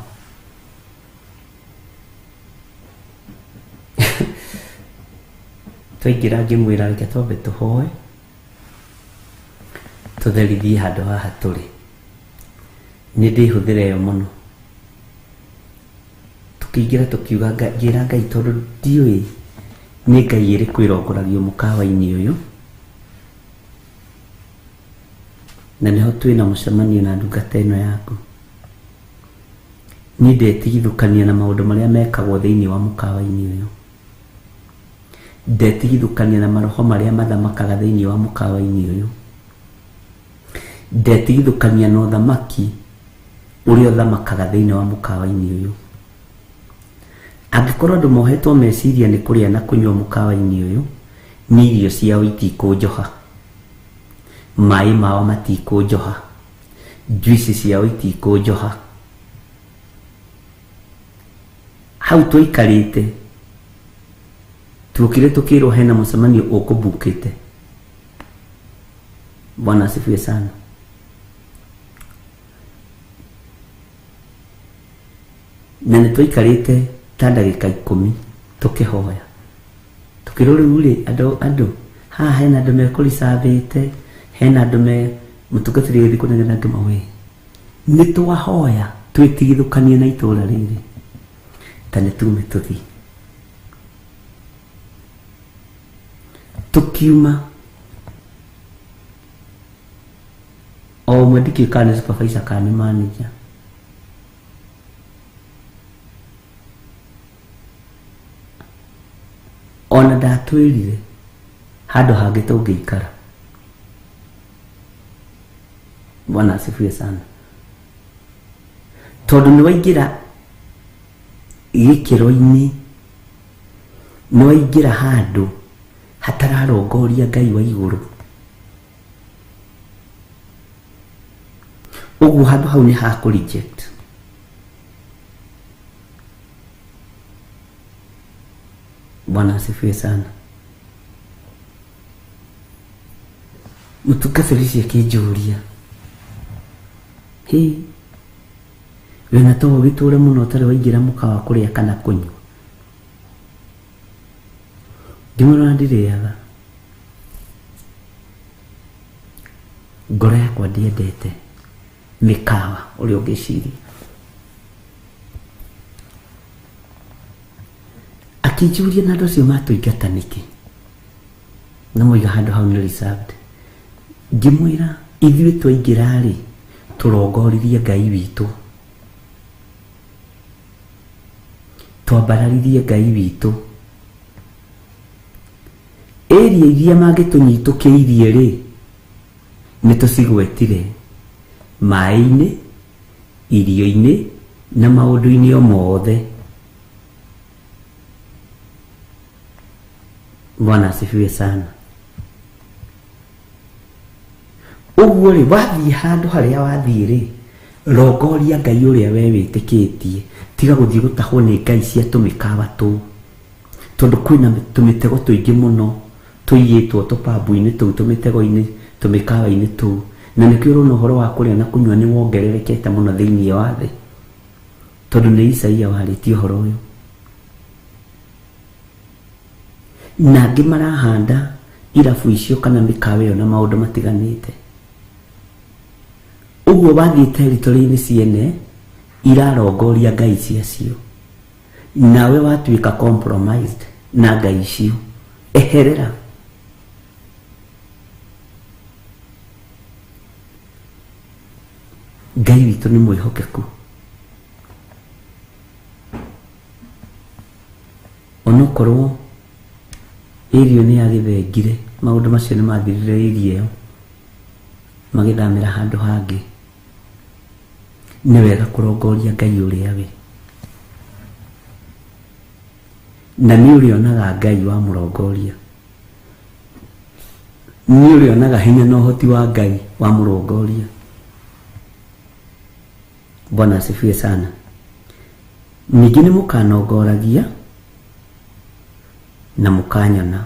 twaingĩra ngĩmwĩra reke twambe tũhoe tũtherithie handũ haha tũrĩ. Nĩ ndĩhũthĩra ĩyo mũno. Tũkĩingĩra tũkiuga, ngĩra Ngai tondũ ndiũĩ nĩ Ngai ĩrĩkũ ĩrongoragio mũkawa-inĩ ũyũ, na nĩho twĩna mũcemanio na ndungata ĩno yaku. Niĩ ndetigithũkania na maũndũ marĩa mekagwo thĩinĩ wa mũkawa-inĩ ũyũ, ndetigithũkania na maroho marĩa mathamakaga thĩinĩ wa mũkawa-inĩ ũyũ, ndetigithũkania na ũthamaki ũrĩa ũthamakaga thĩinĩ wa mũkawa-inĩ ũyũ. Angĩkorwo andũ mohetwo meciria nĩ kũrĩa na kũnyua mũkawa-inĩ ũyũ, nĩ irio ciao itikũnjoha, maĩ mao matikũnjoha, juici ciao itikũnjoha. Hau tũikarĩte tuokire tukirwo hena mũcemanio ũkũbukĩte. Bwana asifiwe sana. Na nĩtũikarĩte ta ndagĩka 10 tũkĩhoya, tukĩrwo rĩu rĩ andũ haha hena andũ mekũricabĩte, hena andũ mũtungatĩri gĩthiĩ kũnegena ngĩmawe, nĩtwahoya twĩtigithũkanie na itũra rĩrĩ, ta nĩtume tũthiĩ. Tukiuma o ũmwe ndikĩũĩ kana nĩ supervisor kana nĩ manager, ona ndatwĩrire handũ hangĩ tũngĩikara. Bwana asifiwe sana. Tondu ni waingira gikiro-ini, ni waingira handu hatararongoria Ngai wa iguru. Uguo handu hau ni ha ku reject. Bwana asifiwe sana. Mutukathirisi akinjuria, hi wena to giture muno tari waingira mukawa kuria kana kunywa. Ndimurona ndiriaga, ngoro yakwa ndiendete mikawa uri ungiciria. Akinjuria na andu acio matuingata niki na moiga handu hau ni reserved. Ngimwira ithuĩ twaingira ri turongoririe Ngai witu, twambararirie Ngai witu. Area iria mangĩtũnyitũkĩirie rĩ nĩ tũcigwetire maĩ-inĩ, irio-inĩ na maũndũ-inĩ o mothe. Bwana asifiwe sana. Uguo rĩ wathiĩ handũ harĩa wathiĩ rĩ, rongoria Ngai ũrĩa we wĩtĩkĩtie, tiga gũthiĩ gũtahwo nĩ ngai cia tũmĩkawa tũu, tondũ kwĩna tũmĩtego tũingĩ mũno tũigĩtwo tũpambu-inĩ tũu, tũmĩtego-inĩ, tũmĩkawa-inĩ tũu, na nĩkĩo ũrona ũhoro wa kũrĩa na kũnyua nĩ wongererekete mũno thĩinĩ wa thĩ, tondũ nĩ Isaia warĩtie ũhoro ũyũ. Na angĩ marahanda irabu icio kana mĩkawa ĩyo na maũndũ matiganĩte. Uguo wathiĩ territory-inĩ ciene irarongoria ngai ciacio, nawe watuĩka compromised na ngai icio, eherera. Ngai witũ nĩ mwĩhokeku. Onokorwo irio nĩ yagĩthengire, maũndũ macio nĩ mathirire irio ĩyo magĩthamĩra handũ hangĩ, nĩ wega kũrongoria Ngai ũrĩa we, na nĩ ũrĩonaga Ngai wa mũrongoria, nĩ ũrĩonaga hinya na ũhoti wa Ngai wa mũrongoria. Bwana asifiwe sana. Ningĩ nĩ mũkanongoragia na mũkanyona.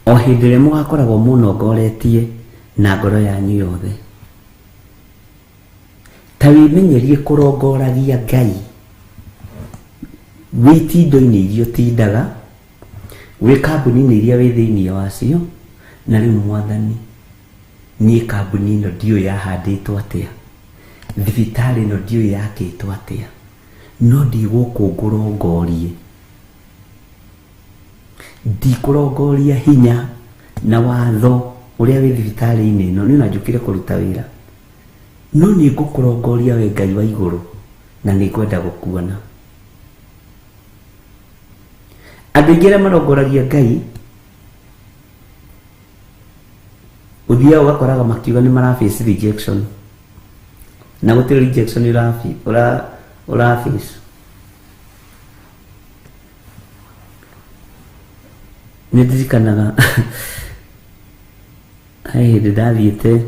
O hĩndĩ ĩrĩa mũgakoragwo mũnongoretie na ngoro yanyu yothe, ta wĩmenyerie kũrongoragia Ngai wĩ indo-inĩ iria ũtindaga, wĩ kambuni-inĩ iria wĩ thĩinĩ wacio. Na rĩu Mwathani, niĩ kambuni ĩno ndiũĩ yahandĩtwo atĩa, thibitarĩ ĩno ndiũĩ yakĩtwo atĩa, no ndigũkũ ngũrongorie. Ndikũrongoria hinya na watho ũrĩa wĩ thibitarĩ-inĩ ĩno, nĩ na njũkire kũruta wĩra, no nĩ ngũkũrongoria we Ngai wa igũrũ, na nĩ ngwenda gũkuona. Andũ aingĩ arĩa marongoragia Ngai, ũthiaga ũgakoraga makiuga nĩ maraface rejection, na gũtirĩ rejection ũraface. Nĩ ndirikanaga he hĩndĩ ndathiĩte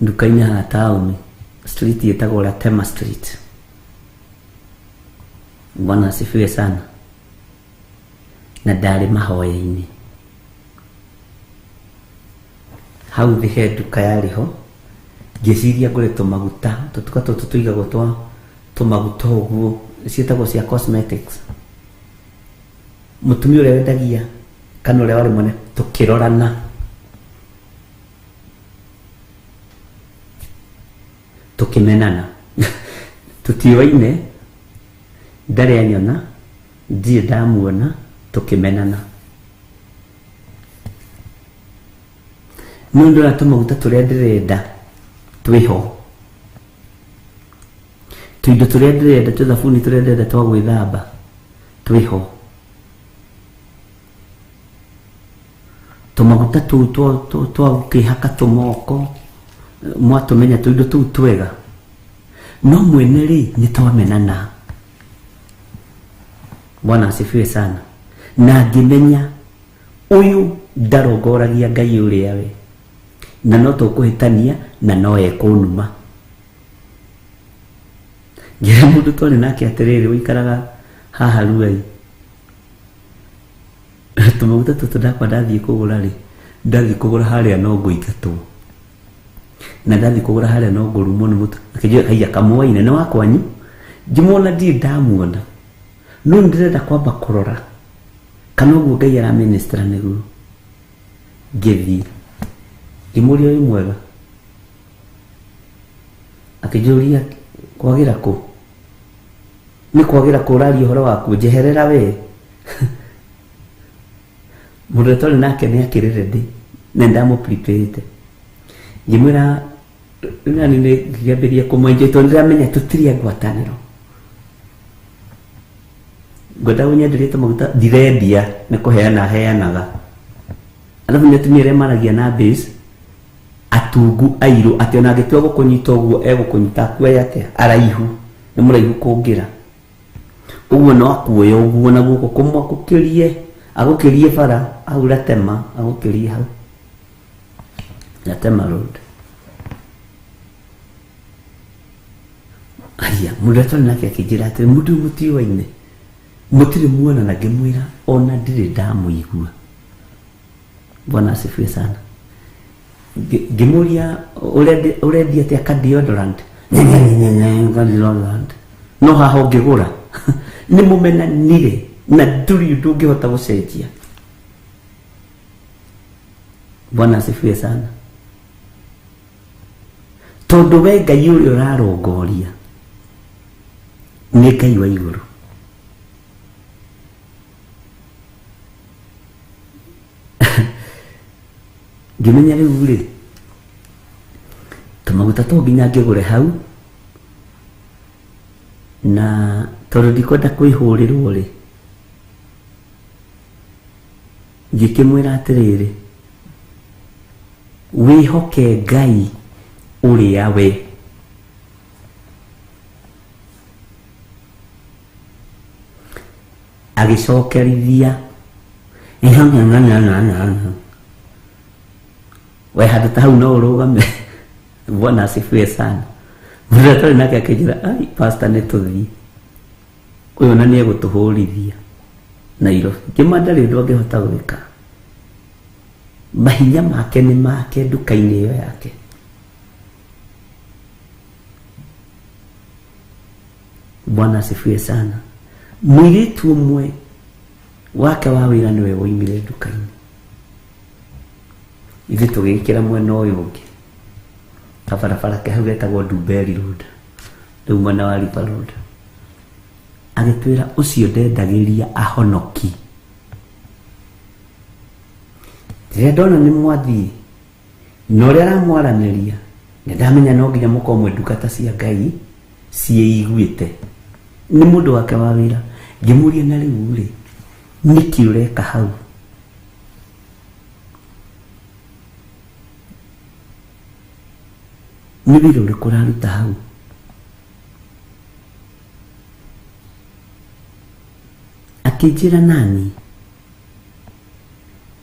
nduka-inĩ ha taũni, street ĩtagwo Latema Street. Bwana asifiwe sana. Na ndarĩ mahoya-inĩ hau thĩ he nduka yarĩ ho, ngĩciria ngũre tũmaguta, tũtuka tũtũ tũigagwo twa tũmaguta ũguo, ciĩtagwo cia cosmetics. Mũtumia ũrĩa wendagia kana ũrĩa warĩ mwene, tũkĩrorana, tũkĩmenana, tũtiũaine, ndarĩ anyona, ndirĩ ndamuona, tũkĩmenana. No ndĩrona tũmaguta tũrĩa ndĩrenda twĩho, tũindo tũrĩa ndĩrenda, tũthabuni tũrĩa ndĩrenda twa gwĩthamba twĩho. tumaguta tu twagukihaka tumoko mwatumenya tuindo tu twega no mwene ri nitwamenana. Bwana asifiwe sana. Na ngimenya uyu ndarongoragia Ngai uria we na no tukuhitania na no ekunuma. Ngira mundu twari nake atiriri wikaraga haha ruai tumaguta tutu ndakwa ndathii kugura ri ndathii kugura haria no nguingatwo na ndathii kugura haria no ngurumo ni mutu akijua haiya kamwaine no wakwanyu njimona ndi ndamuona no ndirenda kwamba kurora kana uguo Ngai ara minister niguo ngithi imurio uyu mwega akijuria kwagira ku ni kwagira kurari uhoro waku jeherera we muretole nake ni akirire ndi nenda mo prepared ngimwira nani ni giambiria kumwenje to ndiramenya tutiria ngwataniro ngoda unyendirite maguta direndia ni kuheana heanaga alafu netumire maragia na base atungu airu ati ona gitwa gukunyita uguo egukunyita kuya ate araihu ni muraihu kungira uguo no akuoya uguo na guko kumwakukirie agukirie bara aura tema agukirie hau na tema road aya mureto nake akijira ati mudu mutiwaine mutire muona na ngimwira ona ndire ndamuigua. Bwana asifiwe sana. Gimuria already ati deodorant no haho ngigura ni mumena nire na nduri ndungihota gucenjia. Bwana asifiwe sana. Tondu we Ngai uria urarongoria ni Ngai wa iguru. Ngimenya riu ri tumaguta to nginya ngigure hau na tondu ndikwenda kwihurirwo ri ngikimwira atiriri wihoke Ngai uria we agicokerithia we hadu ta hau no urugame. Bwana asifiwe sana. Muratari nake akijira ai pastor netuthi uyu na nie gutuhurithia na iro kimandari ndu angihota gwika mahinya make ni make nduka-ini iyo yake. Bwana asifiwe sana. Mwiritu umwe wake wa wira niwe woimire nduka-ini ithi tugikira mwena uyu ungi kabarabara ke hau getagwo Dumberi Road riu mwena wa River Road agitwira ucio ndendagiria ahonoki. Riria ndona ni mwathi no ria aramwaraniria ndamenya no nginya mukomwe ndukata cia Ngai cieiguite ni mundu wake wa wira ngimuria na riu ri niki ureka hau ni wira uriku uraruta hau. Akijira nani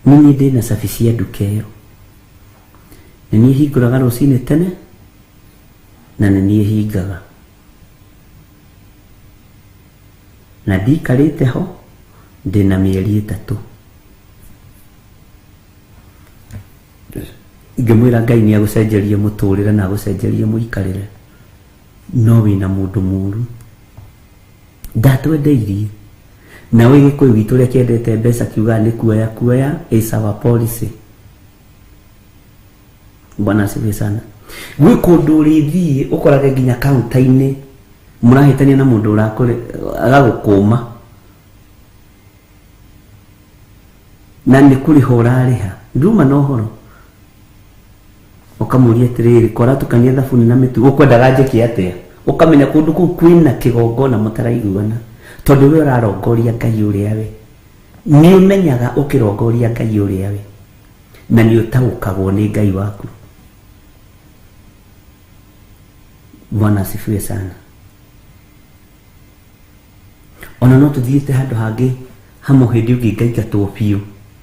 nini ndina safisia nduka iyo nini hinguraga rucini tene na nini hingaga na ndikarite ho ndina mieri 3 ngimwira Ngai ni agucenjeria muturire na agucenjeria muikarire no wina mundu muru ndatwendeirie na we gikuyu gitu ria kiendete mbeca kiuga ni kuoya is our policy. Bwana asifiwe sana. Gwi kundu urithie ukorage nginya kaunta-ini murahitania na mundu urakore agagukuma na ni kuriho urariha nduma no horo ukamuria tiriri kora tukania thabuni na mitu ukwendaga njeki atia ukamenya kundu ku kwina kigongona mutaraiguana tondu we urarongoria Ngai uria we ni umenyaga ukirongoria Ngai uria we na nĩ ũtaũkagwo nĩ Ngai waku. Bwana asifiwe sana. Ona no tuthiĩte handũ hangĩ hamwe hĩndĩ ũngĩ ngaingatwo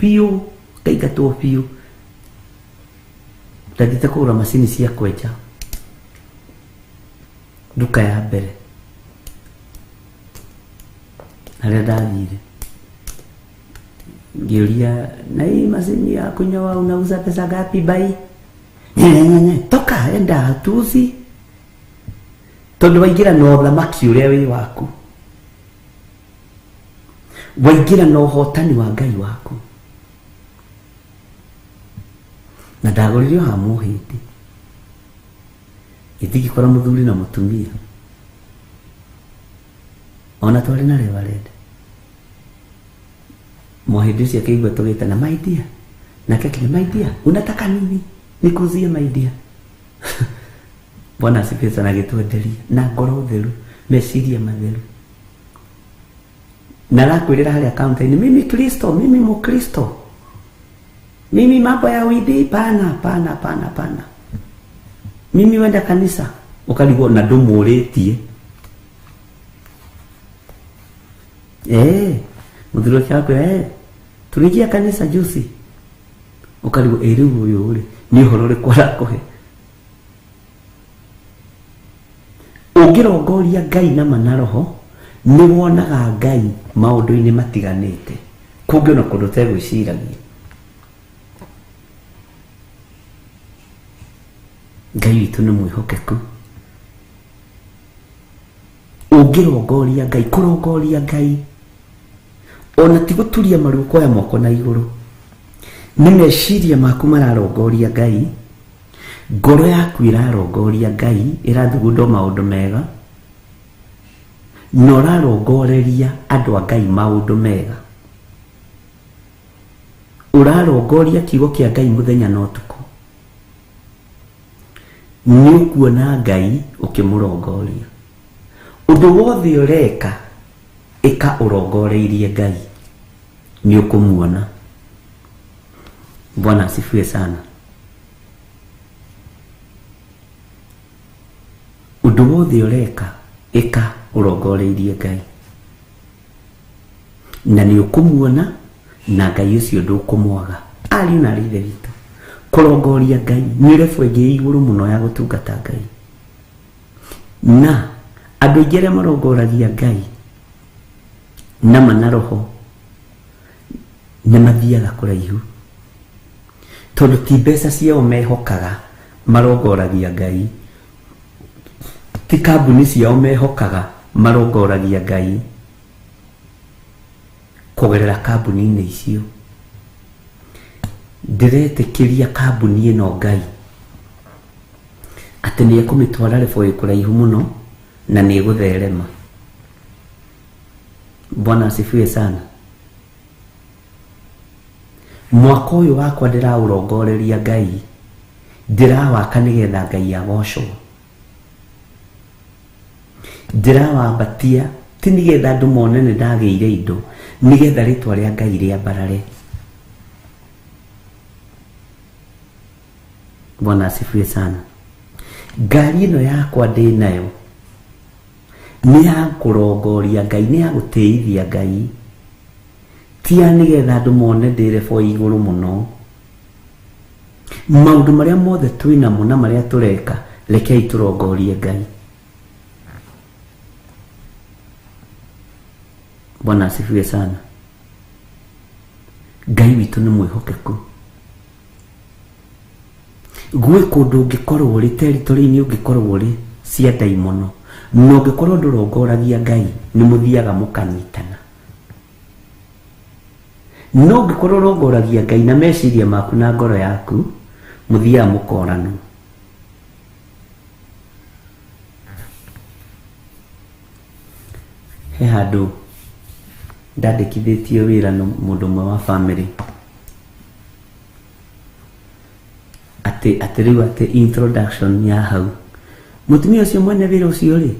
biũ ngaingatwo biũ. Ndathiĩte kũgũra macini cia kwenja nduka ya mbere. Harĩa ndathire ngĩũria, na hii macini ya kunyoa unauza pesa ngapi bai? Toka enda hatuzi. Tondũ waingĩra na ũthamaki ũrĩa wĩ waku, waingĩra na ũhotani wa Ngai waku. Na ndagũrire hamwe hĩndĩ gĩtigikora mũthuri na mũtumia, ona twarĩ na reverend. Mohĩndĩ ũcio akĩigua tũgĩtana my dear, nake akinya my dear, unataka nini nikuzie my dear? Bwana asifiwe sana, agĩtwenderia na ngoro theru, meciria matheru. Na arakwĩrĩra harĩa kaunta-inĩ, mimi Kristo, mimi Mkristo, mimi mambo ya widi pana, mimi wenda kanisa. Ukarigwo na ndũmũrĩtie. Mũthuri ũcio akwĩra, tuliingia kanisa juzi. Ukarigwo rĩu ũyũ rĩ nĩ ũhoro ũrĩkũ arakũhe? Ũngĩrongoria Ngai na mana roho, nĩ wonaga Ngai maũndũ-inĩ matiganĩte, kũngĩ ona kũndũ ũtegwĩciragia. Ngai witũ nĩ mwĩhokeku. Ũngĩrongoria Ngai, kũrongoria Ngai ona ti gũturia maru kuoya moko na igũrũ, nĩ meciria maku mararongoria Ngai, ngoro yaku ĩrarongoria Ngai, ĩrathugunda maũndũ mega, na ũrarongoreria andũ a Ngai maũndũ mega. Ũrarongoria kiugo kĩa Ngai mũthenya na ũtukũ. Nĩ ũkuona Ngai ũkĩmũrongoria. Ũndũ wothe ũreka ĩka ũrongoreirie Ngai, nĩ ũkũmuona. Bwana asifiwe sana. Ũndũ wothe ũreka ĩka ũrongoreirie Ngai, na nĩ ũkũmuona, na Ngai ũcio ndũkũmwaga. Ariũ na ithe witũ, kũrongoria Ngai nĩ rebu ĩngĩ igũrũ mũno ya gũtungata Ngai. Na andũ aingĩ arĩa marongoragia Ngai na mana roho nĩ mathiaga kũraihu, tondũ ti mbeca ciao mehokaga marongoragia Ngai, ti kambuni ciao mehokaga marongoragia Ngai. Kũgerera kambuni-inĩ icio, ndiretĩkĩria kambuni ĩno Ngai atĩ nĩ ekũmĩtwara rebu ĩkũraihu mũno na nĩ ĩgũtherema. Bwana asifiwe sana. Mwaka ũyũ wakwa ndĩraũrongoreria Ngai, ndĩrawaka nĩgetha Ngai agocwo. Ndĩrawambatia ti nĩgetha andũ mone nĩ ndagĩire indo, nĩgetha rĩtwa rĩa Ngai rĩambarare. Bwana asifiwe sana. Ngari ĩno yakwa ndĩ nayo nĩ ya kũrongoria Ngai, nĩ ya gũtĩithia Ngai, ti ya nĩgetha andũ mone ndĩ rebu igũrũ mũno. Maũndũ marĩa mothe twĩnamo na marĩa tũreka, rekei tũrongorie Ngai. Bwana asifiwe sana. Ngai witũ nĩ mwĩhokeku. Gwĩ kũndũ ũngĩkorwo ũrĩ territory-inĩ, ũngĩkorwo ũrĩ cia ndaimono, na ũngĩkorwo ndũrongoragia Ngai, nĩ mũthiaga mũkanyitana. No ũngĩkorwo ũrongoragia Ngai na meciria maku na ngoro yaku, mũthiaga mũkorana. He handũ ndandĩkithĩtio wĩra na mũndũ ũmwe wa family, atĩ rĩu atĩ introduction ya hau, mũtumia ũcio mwene wĩra ũcio rĩ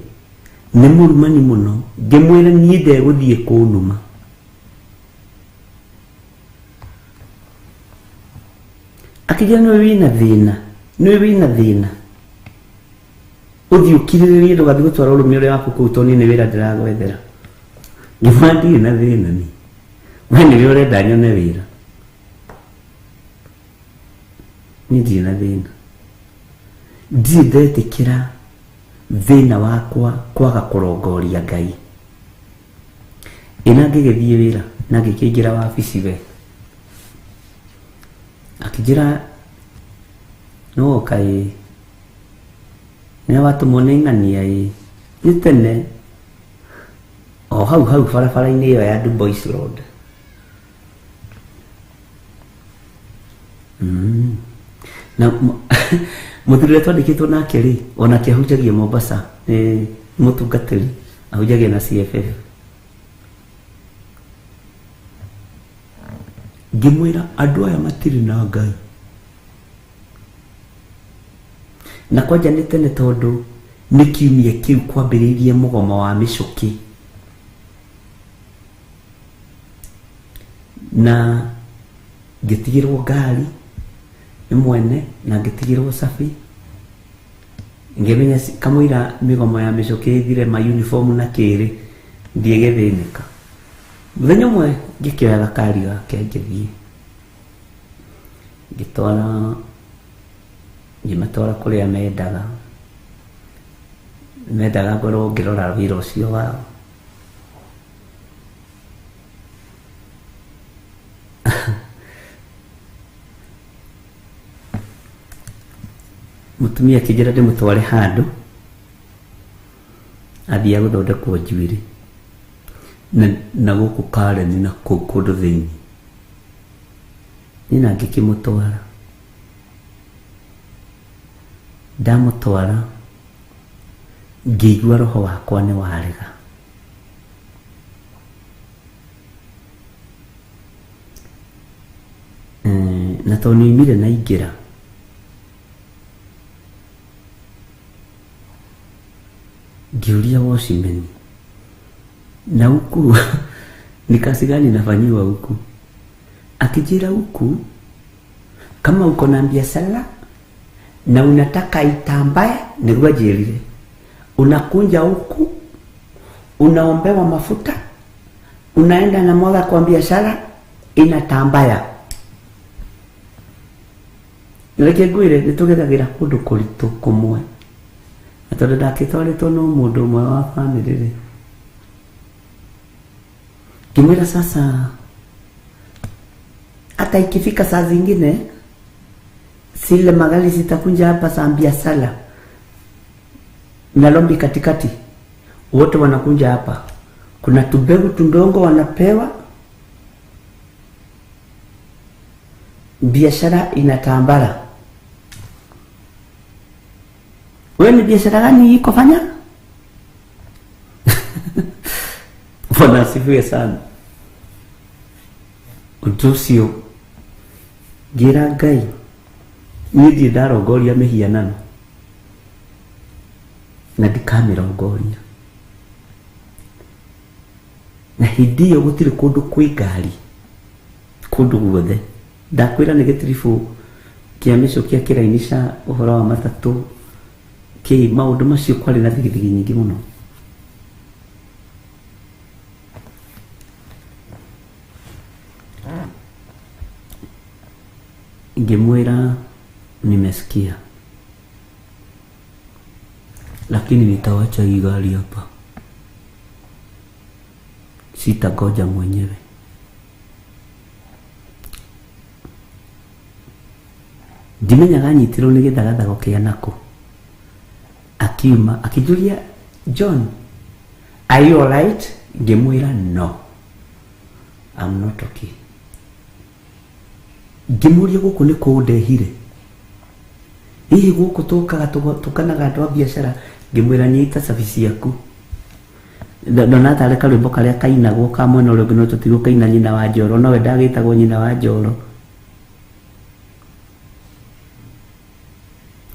nĩ mũrumani mũno, ngĩmwĩra niĩ ndegũthiĩ kũnuma. akijia no wina thina uthi ukiririe ndugathi gutwara urumi uria waku kuu toni ni wira ndiragwethera ngimandi na thina ni we ni urenda nyone wira ni thina ndindetikira thina wakwa kwaga kurongoria Ngai ina ngigithie wira na ngikingira wabici we akijira no kai ne watu monengania ni tene o hau barabara-inĩ ĩyo ya Du Bois Road na mũthuri ũrĩa twandĩkĩtwo nake rĩ onake ahunjagia Mombasa mũtungatĩri ahunjagia na CFF ngĩmwĩra andũ aya matirĩ na Ngai na kwanja nĩ tene tondũ nĩ kiumia kĩu kwambĩrĩirie mũgomo wa mĩcũki na ngĩtigĩrwo ngari mwene na ngĩtigĩrwo cabi ngĩmenya kamũira mĩgomo ya mĩcũki ĩthire ma uniform na kĩrĩ ndiegethĩnĩka mũthenya ũmwe ngĩkĩoya gakari gake ngĩthiĩ ngĩmatwara kũrĩa mendaga ngorwo ngĩrora wĩra ũcio wao mutumia akĩnjĩra ndĩmũtware handũ athiĩ gũthondekwo njuĩrĩ na gũkũ Karen na kũndũ thĩinĩ niĩ na ngĩkĩmũtwara ndamũtwara ngĩigua roho wakwa nĩ warega na tondũ nĩoimire na ingĩra ngĩũria Washimeni na huku ni kazi gani inafanyiwa huku? Akijira huku kama uko na biashara na unataka itambae, nilikuwa jirire, unakunja huku unaombewa mafuta, unaenda na mwaga kwa biashara inatambaya. Nileke gwire nitugethagira kundu kuritu kumwe atondo ndakitwaritwo no mundu umwe wa family. Kimwira sasa hata ikifika saa zingine sile magari zitakunja hapa saa biashara na lombi katikati, wote wanakunja hapa, kuna tubegu tundongo wanapewa, biashara inatambara. Wewe ni biashara gani iko fanya? Bwana asifiwe sana. Utusio gira Ngai nidi ndarongoria mihianano na ndikamirongoria, na hindi iyo gutiri kundu kwi ngari kundu guothe. Ndakwira ni gitirifu kia mico kia kirainisha uhoro wa matatu ki maundu macio kwari na thigithigi nyingi muno. Ngemwira nimesikia, lakini nitawacha hii gari hapa, sitagoja mwenyewe. Ndimenyaga nyitirwo ni githagathago kia nako. Akiuma akijulia, John, are you alright? Ngemwira no, I'm not okay. Ngemuria guku ni kundehire, hihi guku tukanaga andu a biashara. Ngemwira nyita service yaku, ndonata areka rwimbo karia kainagwo ka mwena uria no tutigwo kaina nyina wa Njoro, no we ndagitagwo nyina wa Njoro.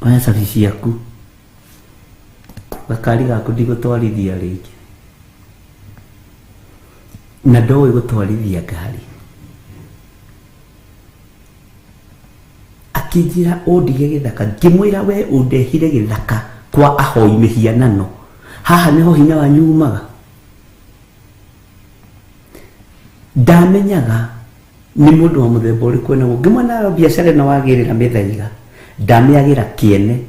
Oya service yaku, gakari gaku ndigutwarithia ringi, na ndowe gutwarithia ngari. akijira ondige githaka ngimwira we undehire githaka kwa ahoi mihianano haha niho hinya wa nyumaga ndamenyaga ni mundu wa muthemba uri kwena ngimwa na biashara na wagirira mithaiga ndamiagira kiene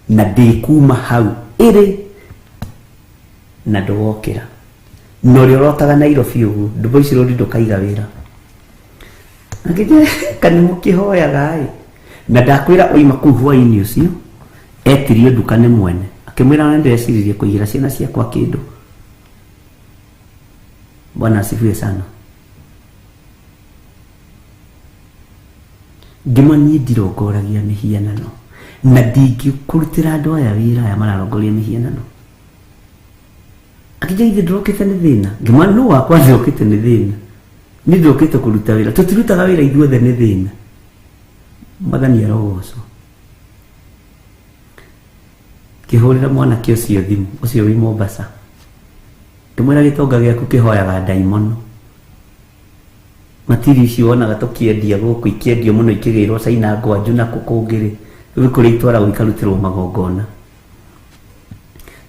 na ndikuma hau iri na ndogokira no ri rotaga Nairobi ugu ndubo ici rodi ndukaiga wira akije kani mukihoya gai na ndakwira oima kuhwa-ini ucio etirio ndukane mwene akimwira na ndeciririe kuigira ciana ciakwa kindu. Bwana asifiwe sana. Ngimwa ni ndirongoragia mihianano na ndingĩkurutĩra andũ aya wĩra aya mararongoria mihianano. Akija ithe ndorokete nĩ thĩna ngimwa no wakwa ndorokete nĩ thĩna ni ndorokete kuruta wĩra tutirutaga wĩra ithuothe nĩ thĩna mathani arogocwo kĩhũrĩra mwana kĩo cio thimũ ũcio wĩ Mombasa ndĩmwĩra gĩtonga gĩaku kĩhoyaga ndaimono matiri ici wonaga tũkĩendia gũkũ ikĩendio mũno ikĩgĩrwo China ngwanju na kũkũngĩrĩ rĩu kũrĩ itwara gũikarutĩrwo magongona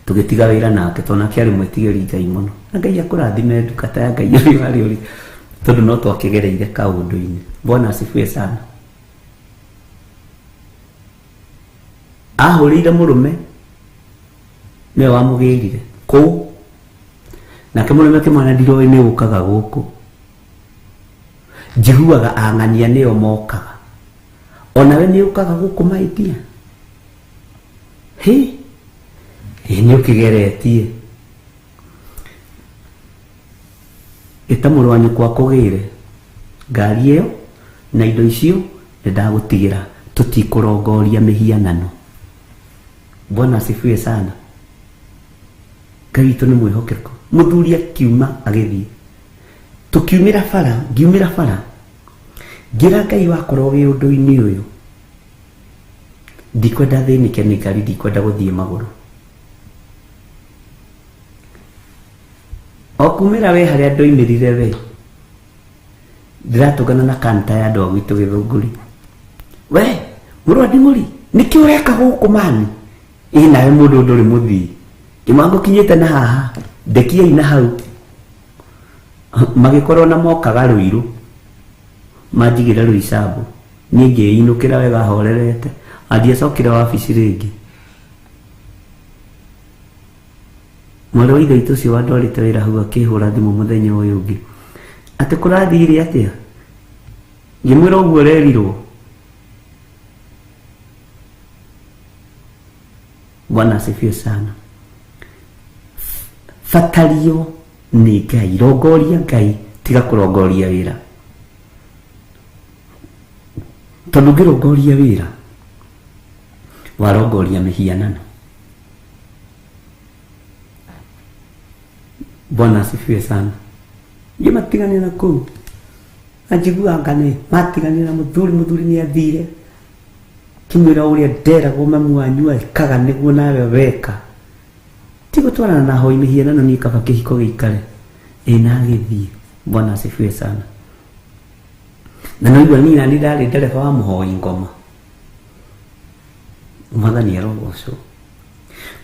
tugitiga wĩra nake tona kĩarĩ mwĩtigĩri Ngai mũno na Ngai akũrathime ndukata ya Ngai ũrĩ warĩ ũrĩ tondũ no twakĩgereire kaũndũ-inĩ. Bwana asifiwe sana. Ahũrĩire mũrũme nĩwe wamũgĩrire kũu nake mũrũme akĩmwĩra ndiroĩ nĩ ũkaga gũkũ njiguaga ang'ania nĩo mokaga onawe nĩ ũkaga gũkũ maitia nĩ ũkĩgeretie ĩta mũrũ wa nyũkwa akũgĩre ngari ĩyo na indo icio nĩ ndagũtigĩra tũtikũrongoria mĩhianano. Bwana asifiwe sana. Ngai witũ nĩ mwĩhokeku. Mũthuri akiuma agĩthiĩ tukiumĩra bara ngiumĩra bara ngira Ngai wakorwo wĩ ũndũ-inĩ ũyũ ndikwenda thĩnĩke nĩ ngari ndikwenda gũthiĩ magũrũ okumĩra we harĩa ndoimĩrire we ndiratũngana na kanta ya andũ a gwitũ Gĩthũngũri we mũrũ wa Nding'ũri nĩkĩ ũreka gũkũ mani nawe mũndũ ndũrĩ mũthii kĩmango kinyĩte na haha ndekiai na hau magĩkorwo na mokaga Rũirũ manjigĩra Rũicambu niĩ ngĩinũkĩra wega horerete andiacokire wabici rĩngĩ mwarĩ wa ithe witũ ũcio wandwarĩte wĩra hau akĩhũra thimũ mũthenya ũyũ ũngĩ atĩ kũrathire atĩa ngĩmwĩra ũguo ũrerirwo. Bwana asifiwe sana. Fatario ni Ngai rongoria Ngai tiga kũrongoria wĩra tondũ ngĩrongoria wĩra warongoria mĩhianano. Bwana asifiwe sana. Nĩ matigania na kũu anjiguanga nĩ matigania na mũthuri nĩ athire kimwĩra ũrĩa nderagwo mamu wanyu ekaga nĩguo nawe weka tigũtwarana na hoi mĩhianano niĩ kaba kĩhiko gĩikare na agĩthiĩ. Bwana asifiwe sana. Na noigua niĩ nani ndarĩ ndereba wa mũhoi ngoma mwathani arogocwo.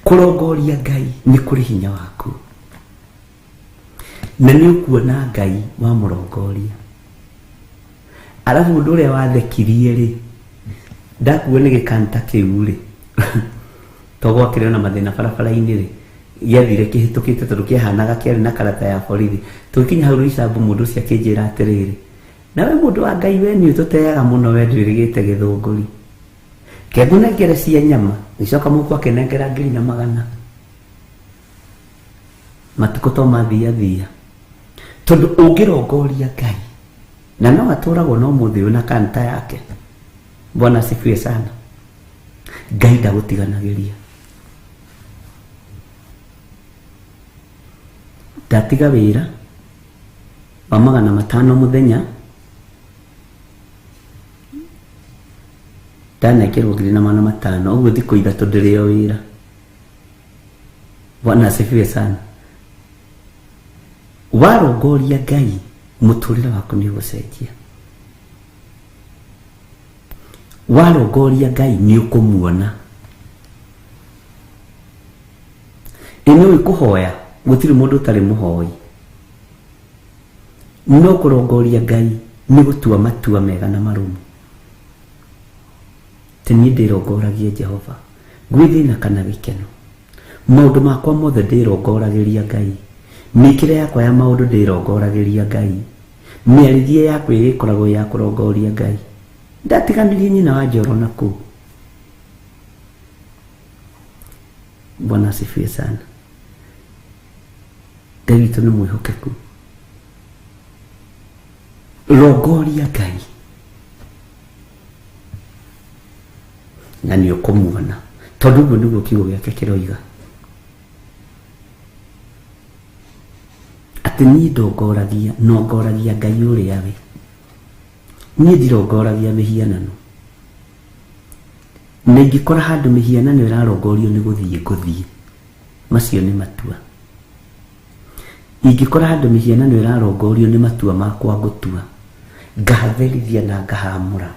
Kũrongoria Ngai nĩ kũrĩ hinya waku na nĩ ũkuona Ngai wa mũrongoria arabu ũndũ ũrĩa wathekirie rĩ ndakuo nĩ gĩkanta kĩu rĩ togwakĩrĩ na mathĩna barabara-inĩ rĩ gĩathire kĩhĩtũkĩte tondũ kĩahanaga kĩarĩ na karata ya borithi tũgĩkinya hau Rũicambu mũndũ ũcio akĩnjĩra atĩrĩrĩ nawe mũndũ wa Ngai we nĩ ũtũteaga mũno we ndwĩrĩgĩte Gĩthũngũri kengũnengere cia nyama gĩcoka mũkwa akĩnengera 200 matukũ to mathiathia tondũ ũngĩrongoria Ngai na no atũragwo no mũthĩ ũyũ na kanta yake. Bwana asifiwe sana. Ngai ndagũtiganagĩria. Ndatiga wĩra wa 500 mũthenya ndanekĩrwo 500 ũguo thikũ ithatũ ndĩrĩ o wĩra. Bwana asifiwe sana. Warongoria Ngai mũtũrĩre waku nĩ ũgũcenjia. warongoria Ngai nĩ ũkũmuona. Nĩ kũhoya gũtirĩ mũndũ ũtarĩ mũhoi, no kũrongoria Ngai nĩ gũtua matua mega na marũmu. Niĩ ndĩrongoragia Jehova gwĩ thĩna kana gĩkeno, maũndũ makwa mothe ndĩrongoragĩria Ngai, mĩkĩre yakwa ya maũndũ ndĩrongoragĩria Ngai, mĩarithie yakwa ĩkoragwo ya kũrongoria Ngai. Ndatiganirie nyina wa njoro na kũu. Bwana asifiwe sana. Ngai witũ nĩ mwĩhokeku. Rongoria Ngai na nĩ ũkũmuona, tondũ ũguo nĩguo kiugo gĩake kĩroiga, atĩ niĩ nongoragia Ngai ũrĩa we. Niĩ ndirongoragia mĩhianano, na ingĩkora handũ mĩhianano ĩrarongorio nĩ gũthiĩ macio nĩ matua. Ingĩkora handũ mĩhianano ĩrarongorio nĩ matua makwa gũtua, ngahatherithia na ngahamũra.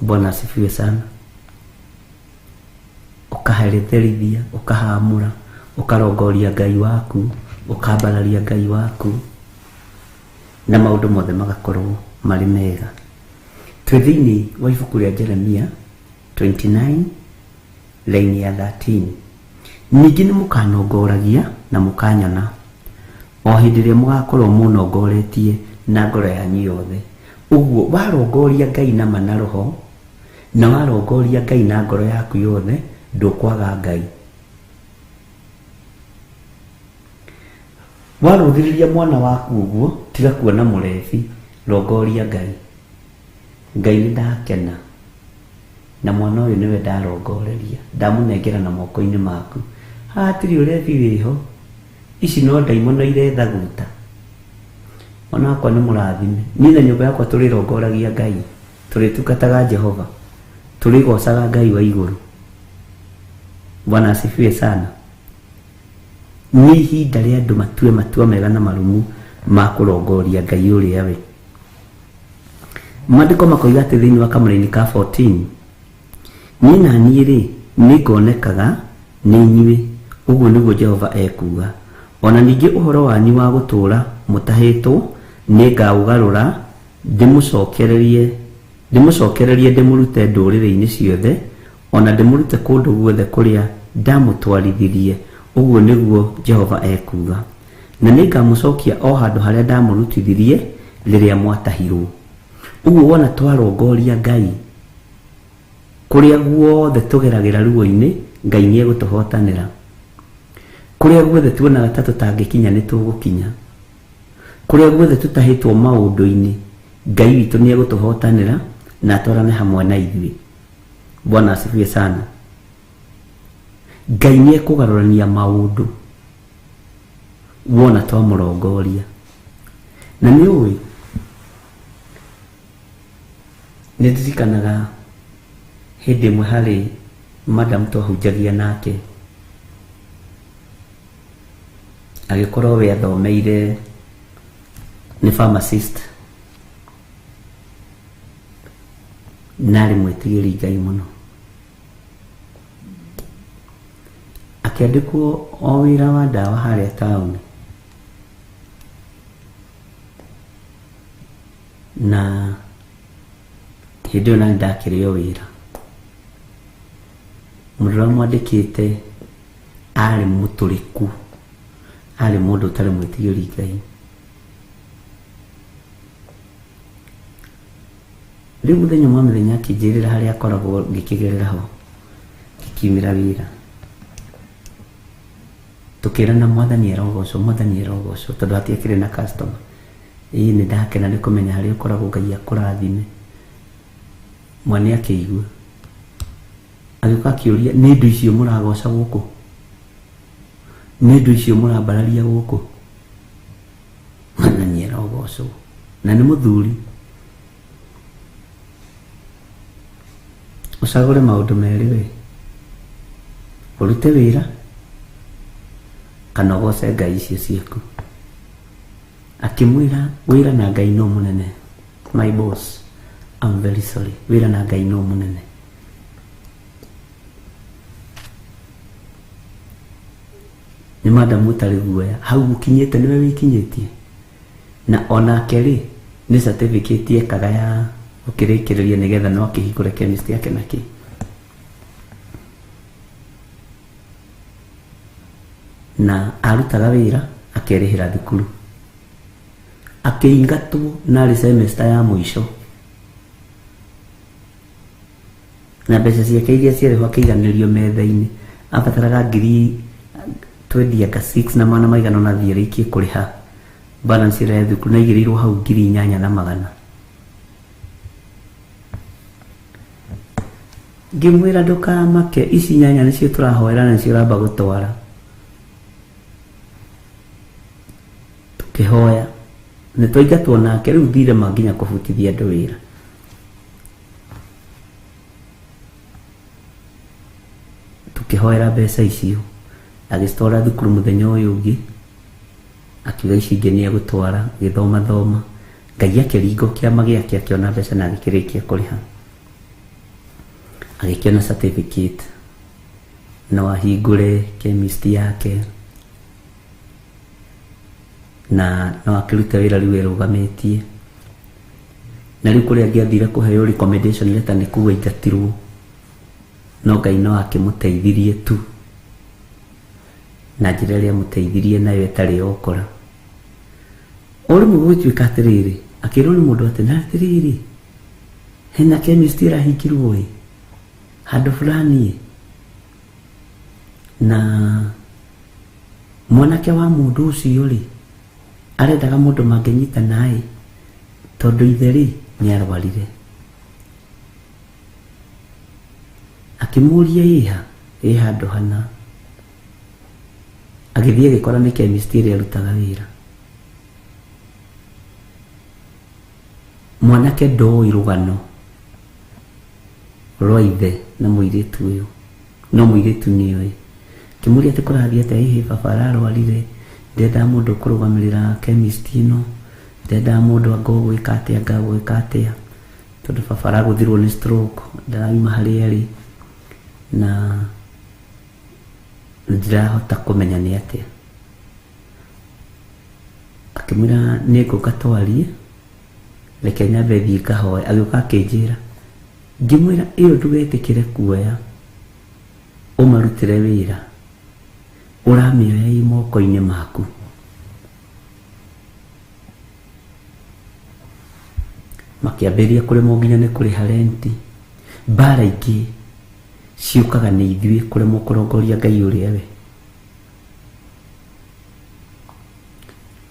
Bwana asifiwe sana. Ũkaheretherithia, ũkahamũra, ũkarongoria Ngai waku, ũkambararia Ngai waku, na maũndũ mothe magakorwo marĩ mega. Twĩ thĩinĩ wa ibuku rĩa Jeremia 29 raini ya 13. Ningĩ nĩ mũkanongoragia na mũkanyona o hĩndĩ ĩrĩa mũgakorwo mũnongoretie na ngoro yanyu yothe. Ũguo warongoria Ngai na ma na roho, na warongoria Ngai na ngoro yaku yothe, ndũkwaga Ngai. Warũthĩrĩria mwana waku ũguo, tiga kuona mũrebi, rongoria Ngai. Ngai nĩ ndakena na mwana ũyũ nĩwe ndarongoreria, ndamũnengera na moko-inĩ maku. Hatirĩ ũrebi wĩho, ici no ndaimono irethaguta. Mwana wakwa nĩ mũrathime. Niĩ na nyũmba yakwa tũrĩrongoragia Ngai, tũrĩtungataga Jehova, tũrĩgocaga Ngai wa igũrũ. Bwana asifiwe sana. Nĩ ihinda rĩa andũ matue matua mega na marumu ma kũrongoria Ngai ũrĩa we. Maandĩko makoiga atĩ thĩinĩ wa kamũra-inĩ ka 14, niĩ na niĩ rĩ nĩ ngonekaga nĩ inyuĩ, ũguo nĩguo Jehova ekuga. Ona ningĩ ũhoro wanyu wa gũtũũra mũtahĩtwo nĩ ngaũgarũra, ndĩmũcokererie ndĩmũrute ndũrĩrĩ-inĩ ciothe, ona ndĩmũrute kũndũ guothe kũrĩa ndamũtwarithirie, ũguo nĩguo Jehova ekuga. Na nĩ ngamũcokia o handũ harĩa ndamũrutithirie rĩrĩa mwatahirwo. Ũguo wona twarongoria Ngai, kũrĩa guothe tũgeragĩra ruo-inĩ, Ngai nĩ egũtũhotanĩra. Kũrĩa guothe tuonaga ta tũtangĩkinya nĩ tũgũkinya. Kũrĩa guothe tũtahĩtwo maũndũ-inĩ, Ngai witũ nĩ egũtũhotanĩra na atwarane hamwe na ithuĩ. Bwana asifiwe sana. Ngai nĩ ekũgarũrania maũndũ wona twamũrongoria. Na nĩ ũĩ, nĩ ndirikanaga hĩndĩ ĩmwe harĩ madam twahunjagia nake, agĩkorwo we athomeire nĩ pharmacist, na arĩ mwĩtigĩri Ngai mũno. Akĩandĩkwo o wĩra wa ndawa harĩa taũni, na hĩndĩ ĩyo nani ndakĩrĩ o wĩra. Mũndũ ũrĩa mwandĩkĩte arĩ mũtũrĩku, arĩ mũndũ ũtarĩ mwĩtigĩri Ngai. Rĩu mũthenya mwa mĩthenya akĩnjĩrĩra harĩa akoragwo ngĩkĩgerera ho, ngĩkiumĩra wĩra, tũkĩrana Mwathani erogocwo, tondũ hatiakĩrĩ na customer. Ĩĩ nĩ ndakena nĩ kũmenya harĩa ũkoragwo, Ngai akũrathime. Mwana akĩigua, agĩũka akĩũria, nĩ ndũ icio mũragoca gũkũ? Nĩ ndũ icio mũrambararia gũkũ? Mwathani erogocwo, na nĩ mũthuri. Ũcagũre maũndũ merĩ we, ũrute wĩra kana ũgoce ngai icio ciaku. Akĩmwĩra wĩra na Ngai no mũnene, my boss, I'm very sorry. Wira na Ngai no munene. Ni madam utari guoya hau gukinyete niwe wikinyetie na ona keri ni certificate ekaga ya ukirikireria nigetha no akihikure chemist yake naki na arutaga wira akerihira thukuru akeingatwo na semester ya mwisho na mbeca ciake iria ciarĩho akĩiganĩrio metha-inĩ abataraga ngiri 26 na mana maigana na thiĩre ikie kũrĩha balance ĩrĩa ya thukuru na igĩrĩirwo hau ngiri 8,100 ngĩmwĩra ndũkamake ici 8 nĩcio tũrahoera na nĩcio ũramba gũtwara tũkĩhoya nĩtwaingatwo nake rĩu thire manginya kũbutithia andũ wĩra tukihoera mbeca icio agĩcitwara thukuru mũthenya ũyũ ũngĩ akiuga ici ingĩ nĩegũtwara gĩthoma thoma Ngai akĩringa kĩama gĩake akĩona mbeca na agĩkĩrĩkia kũrĩha agĩkĩona certificate no ahingũre chemist yake na no akĩrute wĩra rĩu ĩrũgamĩtie na rĩu kũrĩa angĩathire kũheo recommendation letter nĩ kuga aingatirwo no Ngai no akĩmũteithirie tu na njĩra ĩrĩa mũteithirie nayo ĩtarĩ okora ũrĩmwe gũtuĩka atĩrĩrĩ akĩrwo nĩ mũndũ atĩ na atĩrĩrĩ hena chemist ĩrahingirwo ĩ handũ fulani na mwanake wa mũndũ ũcio rĩ arendaga mũndũ mangĩnyita naĩ tondũ ithe rĩ nĩarwarire akĩmũria iha handũ hana agĩthiĩ agĩkora nĩ chemist ĩrĩa arutaga wĩra mwanake ndoĩ rũgano rwa ithe na mũirĩtu ũyũ no mũirĩtu nĩoĩ kĩmũria atĩ kũrathiĩ atĩa hihi baba ararwarire ndendaga mũndũ kũrũgamĩrĩra chemist ĩno ndendaga mũndũ angĩgwĩka atĩa tondũ baba aragũthirwo nĩ stroke ndarauma harĩa arĩ na ndirahota kũmenya nĩ atĩa akĩmwĩra nĩngũka twarie reke nyambe thiĩ ngahoe agĩũka akĩnjĩra ngĩmwĩra ĩyo ndũgetĩkĩre kuoya ũmarutĩre wĩra ũramĩoya ĩ moko-inĩ maku makĩambĩrĩria kũremwo nginya nĩ kũrĩha renti mbara ingĩ ciũkaga nĩ ithuĩ kũremwo kũrongoria Ngai ũrĩa we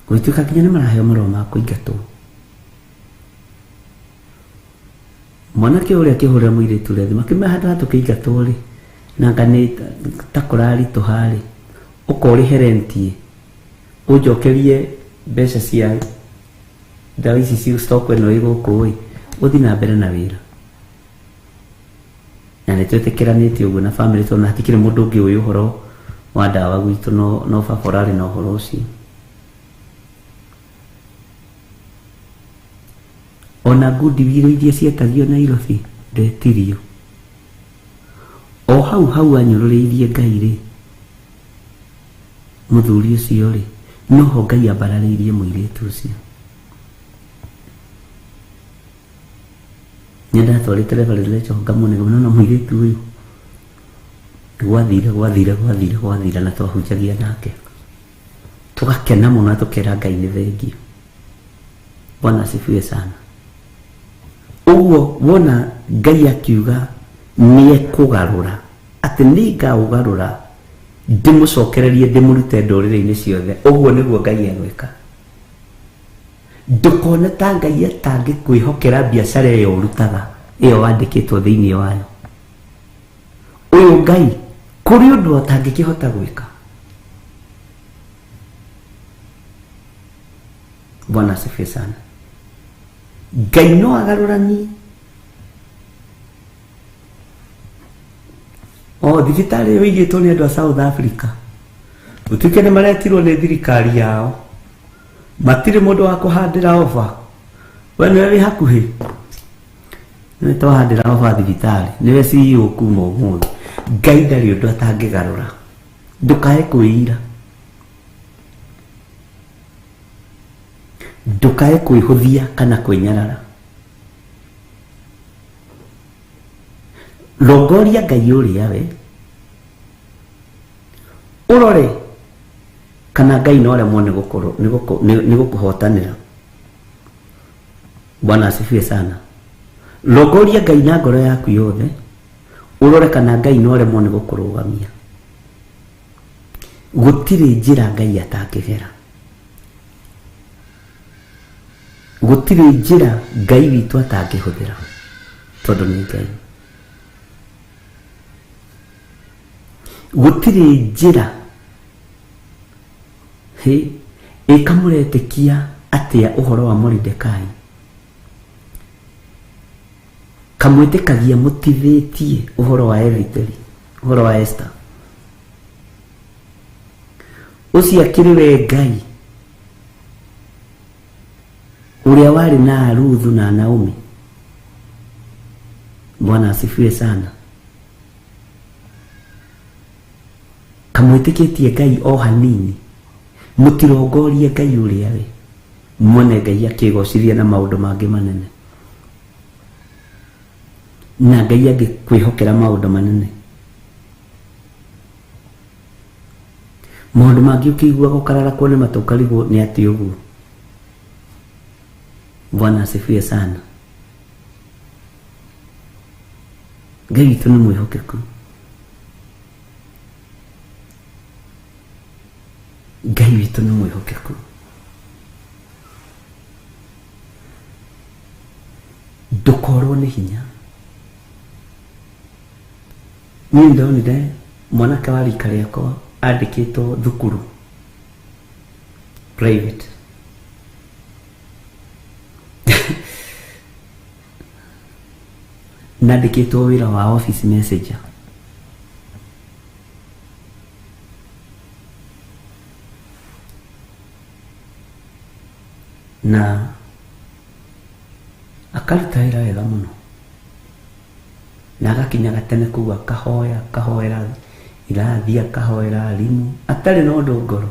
gũtuĩka nginya nĩ maraheo marũa ma kũingatwo mwanake ũrĩa akĩhũrĩra mũirĩtu ũrĩa thĩ makĩmera handũ ha tũkĩingatwo rĩ na anga nĩ ta kũraritũha rĩ ũkorĩhe renti ũnjokerie mbeca cia ndawa ici cia stock ĩno ĩgũkũ ĩ ũthiĩ na mbere na wĩra na nĩtwĩtĩkĩranĩtie ũguo na family tondũ hatikĩrĩ mũndũ ũngĩ ũĩ ũhoro wa ndawa gwitũ no baba ũrarĩ na ũhoro ũcio ona ngundi wiro iria cietagio Nairobi ndetirio o hau anyũrũrĩirie Ngai rĩ mũthuri ũcio rĩ noho Ngai ambararĩirie mũirĩtu ũcio nĩndatwarĩte revelation ngamũnega mũno mũirĩtu ũyũ gwathira na twahunjagia nake tũgakena mũno na tũkera Ngai nĩ thengiũ Bwana asifiwe sana ũguo wona Ngai akiuga nĩekũgarũra atĩ nĩngaũgarũra ndĩmũcokererie ndĩmũrute ndũrĩrĩ-inĩ ciothe ũguo nĩguo Ngai egwĩka ndũkone ta Ngai atangĩkwĩhokera biacara ĩyo ũrutaga ĩyo wandĩkĩtwo thĩinĩ wayo ũyũ Ngai kũrĩ ũndũ atangĩkĩhota gwĩka Bwana asifiwe sana Ngai no agarũrani thibitarĩ ĩyo ĩigĩtwo nĩ andũ a South Africa gũtuĩke nĩ maretirwo nĩ thirikari yao matirĩ mũndũ wa kũhandĩra ofa Wewe ni hakuhi. Nĩ twahandĩra baba thibitarĩ nĩwe CEO kuma ũmũthĩ. Ngai ndarĩ ũndũ atangĩgarũra. Ndũkae kwĩira. Ndũkae kwĩhũthia kana kwĩnyarara. Rongoria Ngai ũrĩa we. Ũrore kana Ngai no remwo nĩ gũkũhotanĩra. Bwana asifiwe sana. Rongoria Ngai na ngoro yaku yothe. Urore kana Ngai no remwo nĩ gũkũrũgamia. Gũtirĩ njĩra Ngai atangĩgera. Gũtirĩ njĩra Ngai witũ atangĩhũthĩra. Tondũ nĩ Ngai. Gũtirĩ njĩra ĩkamũretĩkia atĩa ũhoro wa Moridekai. Kamwĩtĩkagia mũtithĩtie ũhoro wa Esiteri, ũhoro wa Esther. Ũcio akĩrĩ we Ngai ũrĩa warĩ na Ruthu na Naomi. Bwana asifiwe sana. Kamwĩtĩkĩtie Ngai o hanini. Mũtirongorie Ngai ũrĩa we. Muone Ngai akĩgocithia na maũndũ mangĩ manene. Na Ngai agĩkwĩhokera maũndũ manene. Maũndũ mangĩ ũkĩigua gũkararakwo nĩ matu ũkarigwo nĩ atĩ ũguo. Bwana asifiwe sana. Ngai witũ nĩ mwĩhokeku. Ngai witũ nĩ mwĩhokeku. Ndũkorwo nĩ hinya. Niĩ ndonire mwanake wa rika rĩakwa andĩkĩtwo thukuru private. Nandĩkĩtwo wĩra wa office messenger. Na akaruta wĩra wega mũno. Na agakinyaga tene kũu akahoera irathi akahoera arimũ atarĩ na ũndũ ngoro.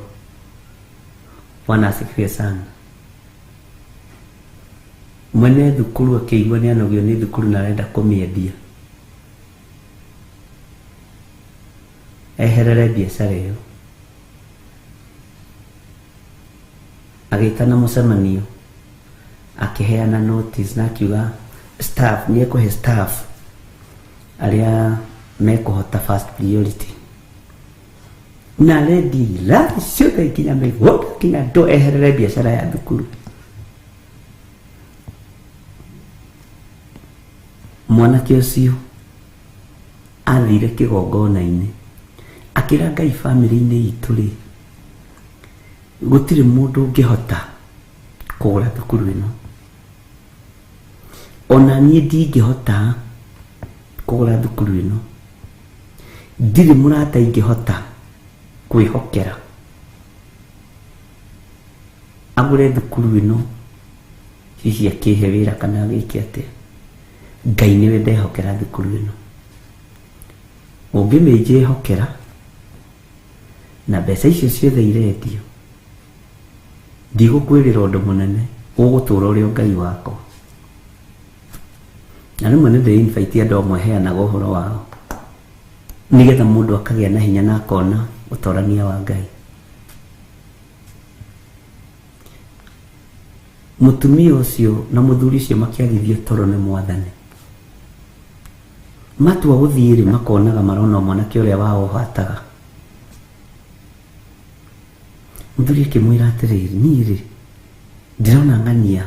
Bwana asifiwe sana. Mwene thukuru akĩigua nĩ anogio nĩ thukuru na arenda kũmĩendia. Eherere biacara ĩyo. Agĩtana mũcemanio. Akĩheana notice na akiuga staff nĩ ekũhe staff arĩa mekũhota first priority. Na ready la ciothe kinya mĩgũnda kinya ndo eherere biacara ya thukuru. Mwanake ũcio athire kĩgongona-inĩ akĩra Ngai family-inĩ itũ rĩ, gũtirĩ mũndũ ũngĩhota kũgũra thukuru ĩno. Ona niĩ ndingĩhota kũgũra thukuru ĩno. Ndirĩ mũrata ingĩhota kwĩhokera agũre thukuru ĩno hihi akĩhe wĩra kana agĩke atĩa. Ngai nĩwe ndehokera thukuru ĩno. Ũngĩmĩnjĩhokera na mbeca icio ciothe irendio, ndigũkwĩrĩra ũndũ mũnene, ũgũtũũra ũrĩ o Ngai wakwa. Na rĩmwe nĩ ndĩ-invite andũ amwe heanaga ũhoro wao nĩgetha mũndũ akagĩa na hinya na akona ũtorania wa Ngai. Mũtumia ũcio na mũthuri ũcio makĩagithio toro nĩ Mwathani. Matua gũthiĩ rĩ makonaga marona mwanake ũrĩa wao hataga. Mũthuri akĩmwĩra atĩrĩrĩ, niĩ rĩ ndĩrona ng'ania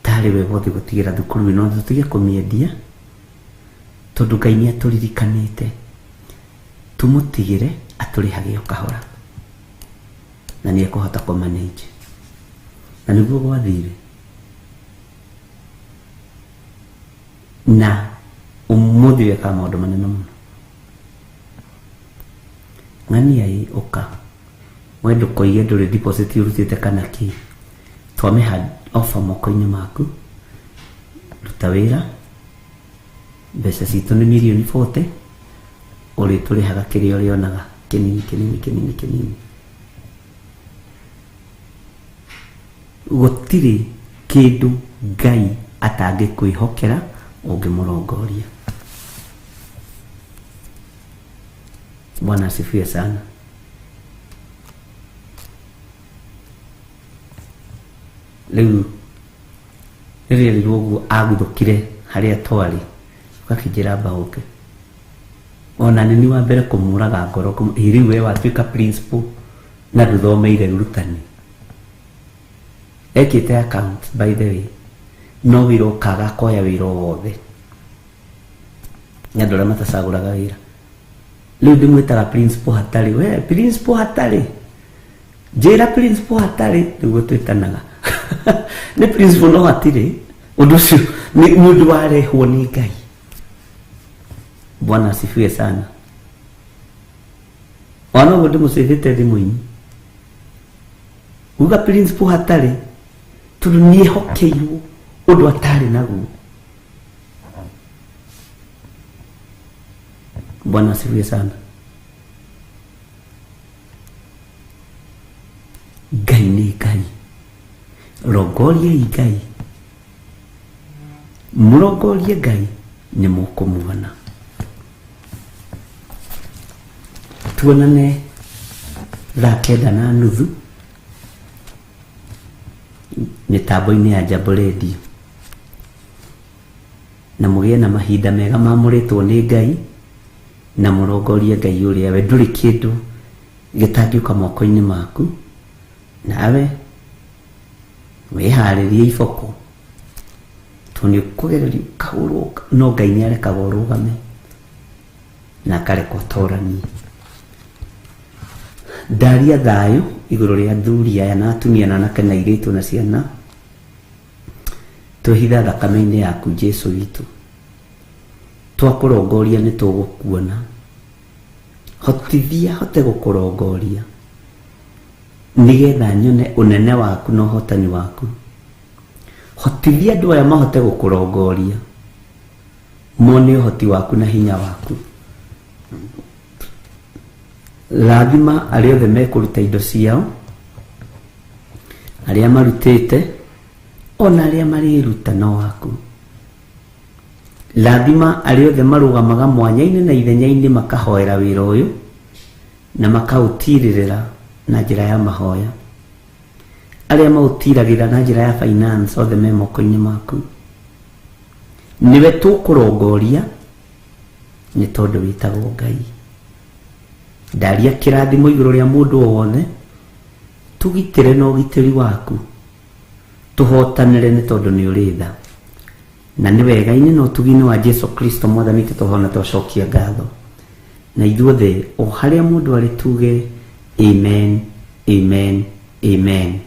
tarĩ we wothe gũtigĩra thukuru ĩno tũtige kũmĩendia tondũ Ngai nĩ atũririkanĩte tũmũtigĩre atũrĩhage o kahora na nĩ ekũhota kũmanage. Na nĩguo gwathire. Na ũmũthĩ weka maũndũ manene mũno. Ng'ania ũka wendo kũige ndũrĩ deposit ũrutĩte kana kĩ twamĩha ofa moko-inĩ maku ruta wĩra mbeca citũ nĩ mirioni 40 ũrĩ tũrĩhaga kĩrĩa ũrĩonaga kĩnini gũtirĩ kĩndũ Ngai atangĩkwĩhokera ũngĩmũrongoria. Bwana asifiwe sana. Rĩu rĩrĩa rĩguo aguthũkire harĩa twarĩ ũgakĩnjĩra mbaũke ona nĩ wa mbere kũmũraga ngoro rĩu we watuĩka principal na ndũthomeire rutani ekĩte account by the way no wĩra ũkaga koya wĩra wothe nyandũ arĩa matacagũraga wĩra rĩu ndĩmwĩtaga principal hatarĩ we principal hatarĩ njĩra principal hatarĩ nĩguo twĩtanaga nĩ principal no hatirĩ ũndũ ũcio nĩ ũndũ warehwo nĩ Ngai. Bwana asifiwe sana. Wana ũguo ndĩmũcĩhĩte thimũ-inĩ uga principal hatarĩ tondũ nĩehokeirwo ũndũ atarĩ naguo. Bwana asifiwe sana. Ngai nĩ Ngai, rongoriai Ngai, mũrongorie Ngai nĩ mũkũmuona. Tuonane thaa 9:30 mĩtambo-inĩ ya Jambo Radio na mũgĩe na mahinda mega mamũrĩtwo nĩ Ngai na mũrongorie Ngai ũrĩa we ndũrĩ kĩndũ gĩtangĩũka moko-inĩ maku, nawe wĩharĩrie iboko tondũ nĩũkũgererio kahũrwo no Ngai nĩarekaga ũrũgame na akareka ũtoranie. Ndaria thayũ igũrũ rĩa athuri aya na atumia na anake na airĩtu na ciana, twĩhitha thakame-inĩ yaku Jesũ witũ, twakũrongoria nĩ tũgũkuona, hotithia hote gũkũrongoria nĩgetha nyone ũnene waku na ũhotani waku, hotithia andũ aya mahote gũkũrongoria mone ũhoti waku na hinya waku. Rathima arĩa othe mekũruta indo ciao, arĩa marutĩte ona arĩa marĩruta no waku. Rathima arĩa othe marũgamaga mwanya-inĩ na ithenya-inĩ makahoera wĩra ũyũ na makaũtirĩrĩra na njĩra ya mahoya, arĩa maũtiragĩra na njĩra ya finance othe me moko-inĩ maku. Niwe tũkũrongoria nĩ tondũ wĩtagwo Ngai. Ndaria kĩrathimo igũrũ rĩa mũndũ o wothe, tũgitĩre na ũgitĩri waku, tũhotanĩre nĩ tondũ nĩ ũrĩ tha, na nĩ wega-inĩ na ũtugi-inĩ wa Jesũ Kristo Mwathani tũtũhona twacokia ngatho. Na ithuothe o harĩa mũndũ arĩ tuge amen, amen, amen.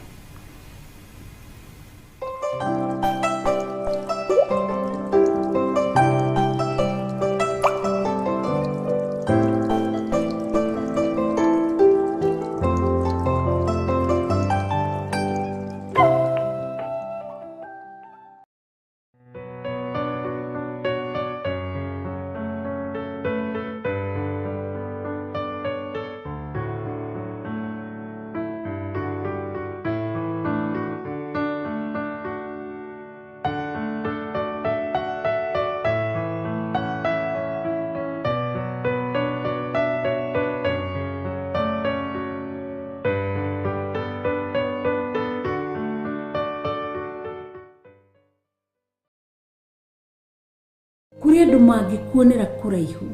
Kuri andu mangikuonera kuraihu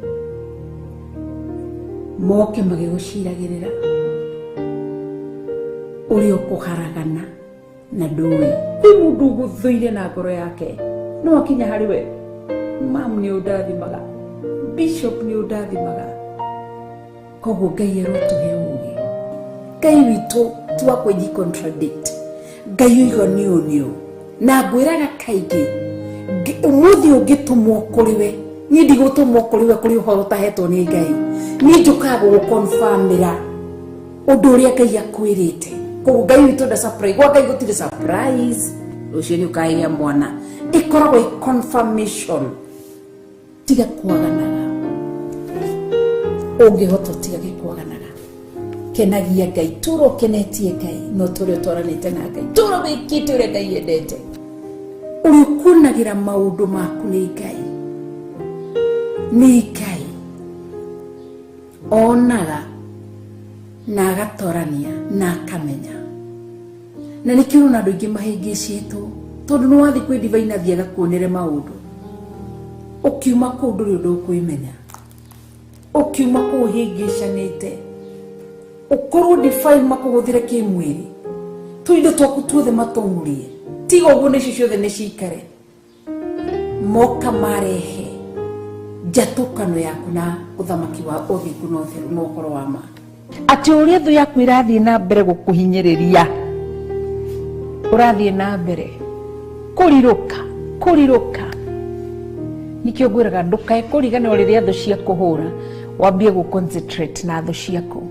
moke magiguciragirira uri ukuharagana na ndui kwi mundu guthuire na ngoro yake no akinya hari we mam ni udathimaga bishop ni udathimaga koguo Ngai erotuhe ugi Ngai witu twakwenyi contradict Ngai uigo ni unio na ngwiraga kaigi umuthi ungitumwo kuriwe ni ndigutumwo kuriwe kuri uhoro tahetwo ni Ngai ni njukaga gukonfirmira undu uria Ngai akwirite koguo Ngai witu nda surprise gwa Ngai gutire surprise ucio ni ukaiya mwana ikoragwo confirmation tiga kwaganaga ungihota tiga gikwaganaga kenagia Ngai turo kenetie Ngai no turi twaranite na Ngai turo wikite ure Ngai endete uri kunagira maundu maku ni Ngai onaga na agatorania na akamenya na nikio na andu ingi mahingicitwo tondu no wathi kwi divine thiaga kuonere maundu ukiuma ku nduri undu kwimenya ukiuma ku hingicanite ukorwo define makuguthire kimwiri tuindo twaku tuothe matongurie tiga uguo nicio ciothe nicikare moka marehe jatukano yaku na uthamaki wa uthingu no theru no ukoro wa ma ati uria thu yaku irathie na mbere gukuhinyiriria urathie na mbere kuriruka nikio ngwiraga ndukae kurigana riria thu cia kuhura wambie gu concentrate na thu ciaku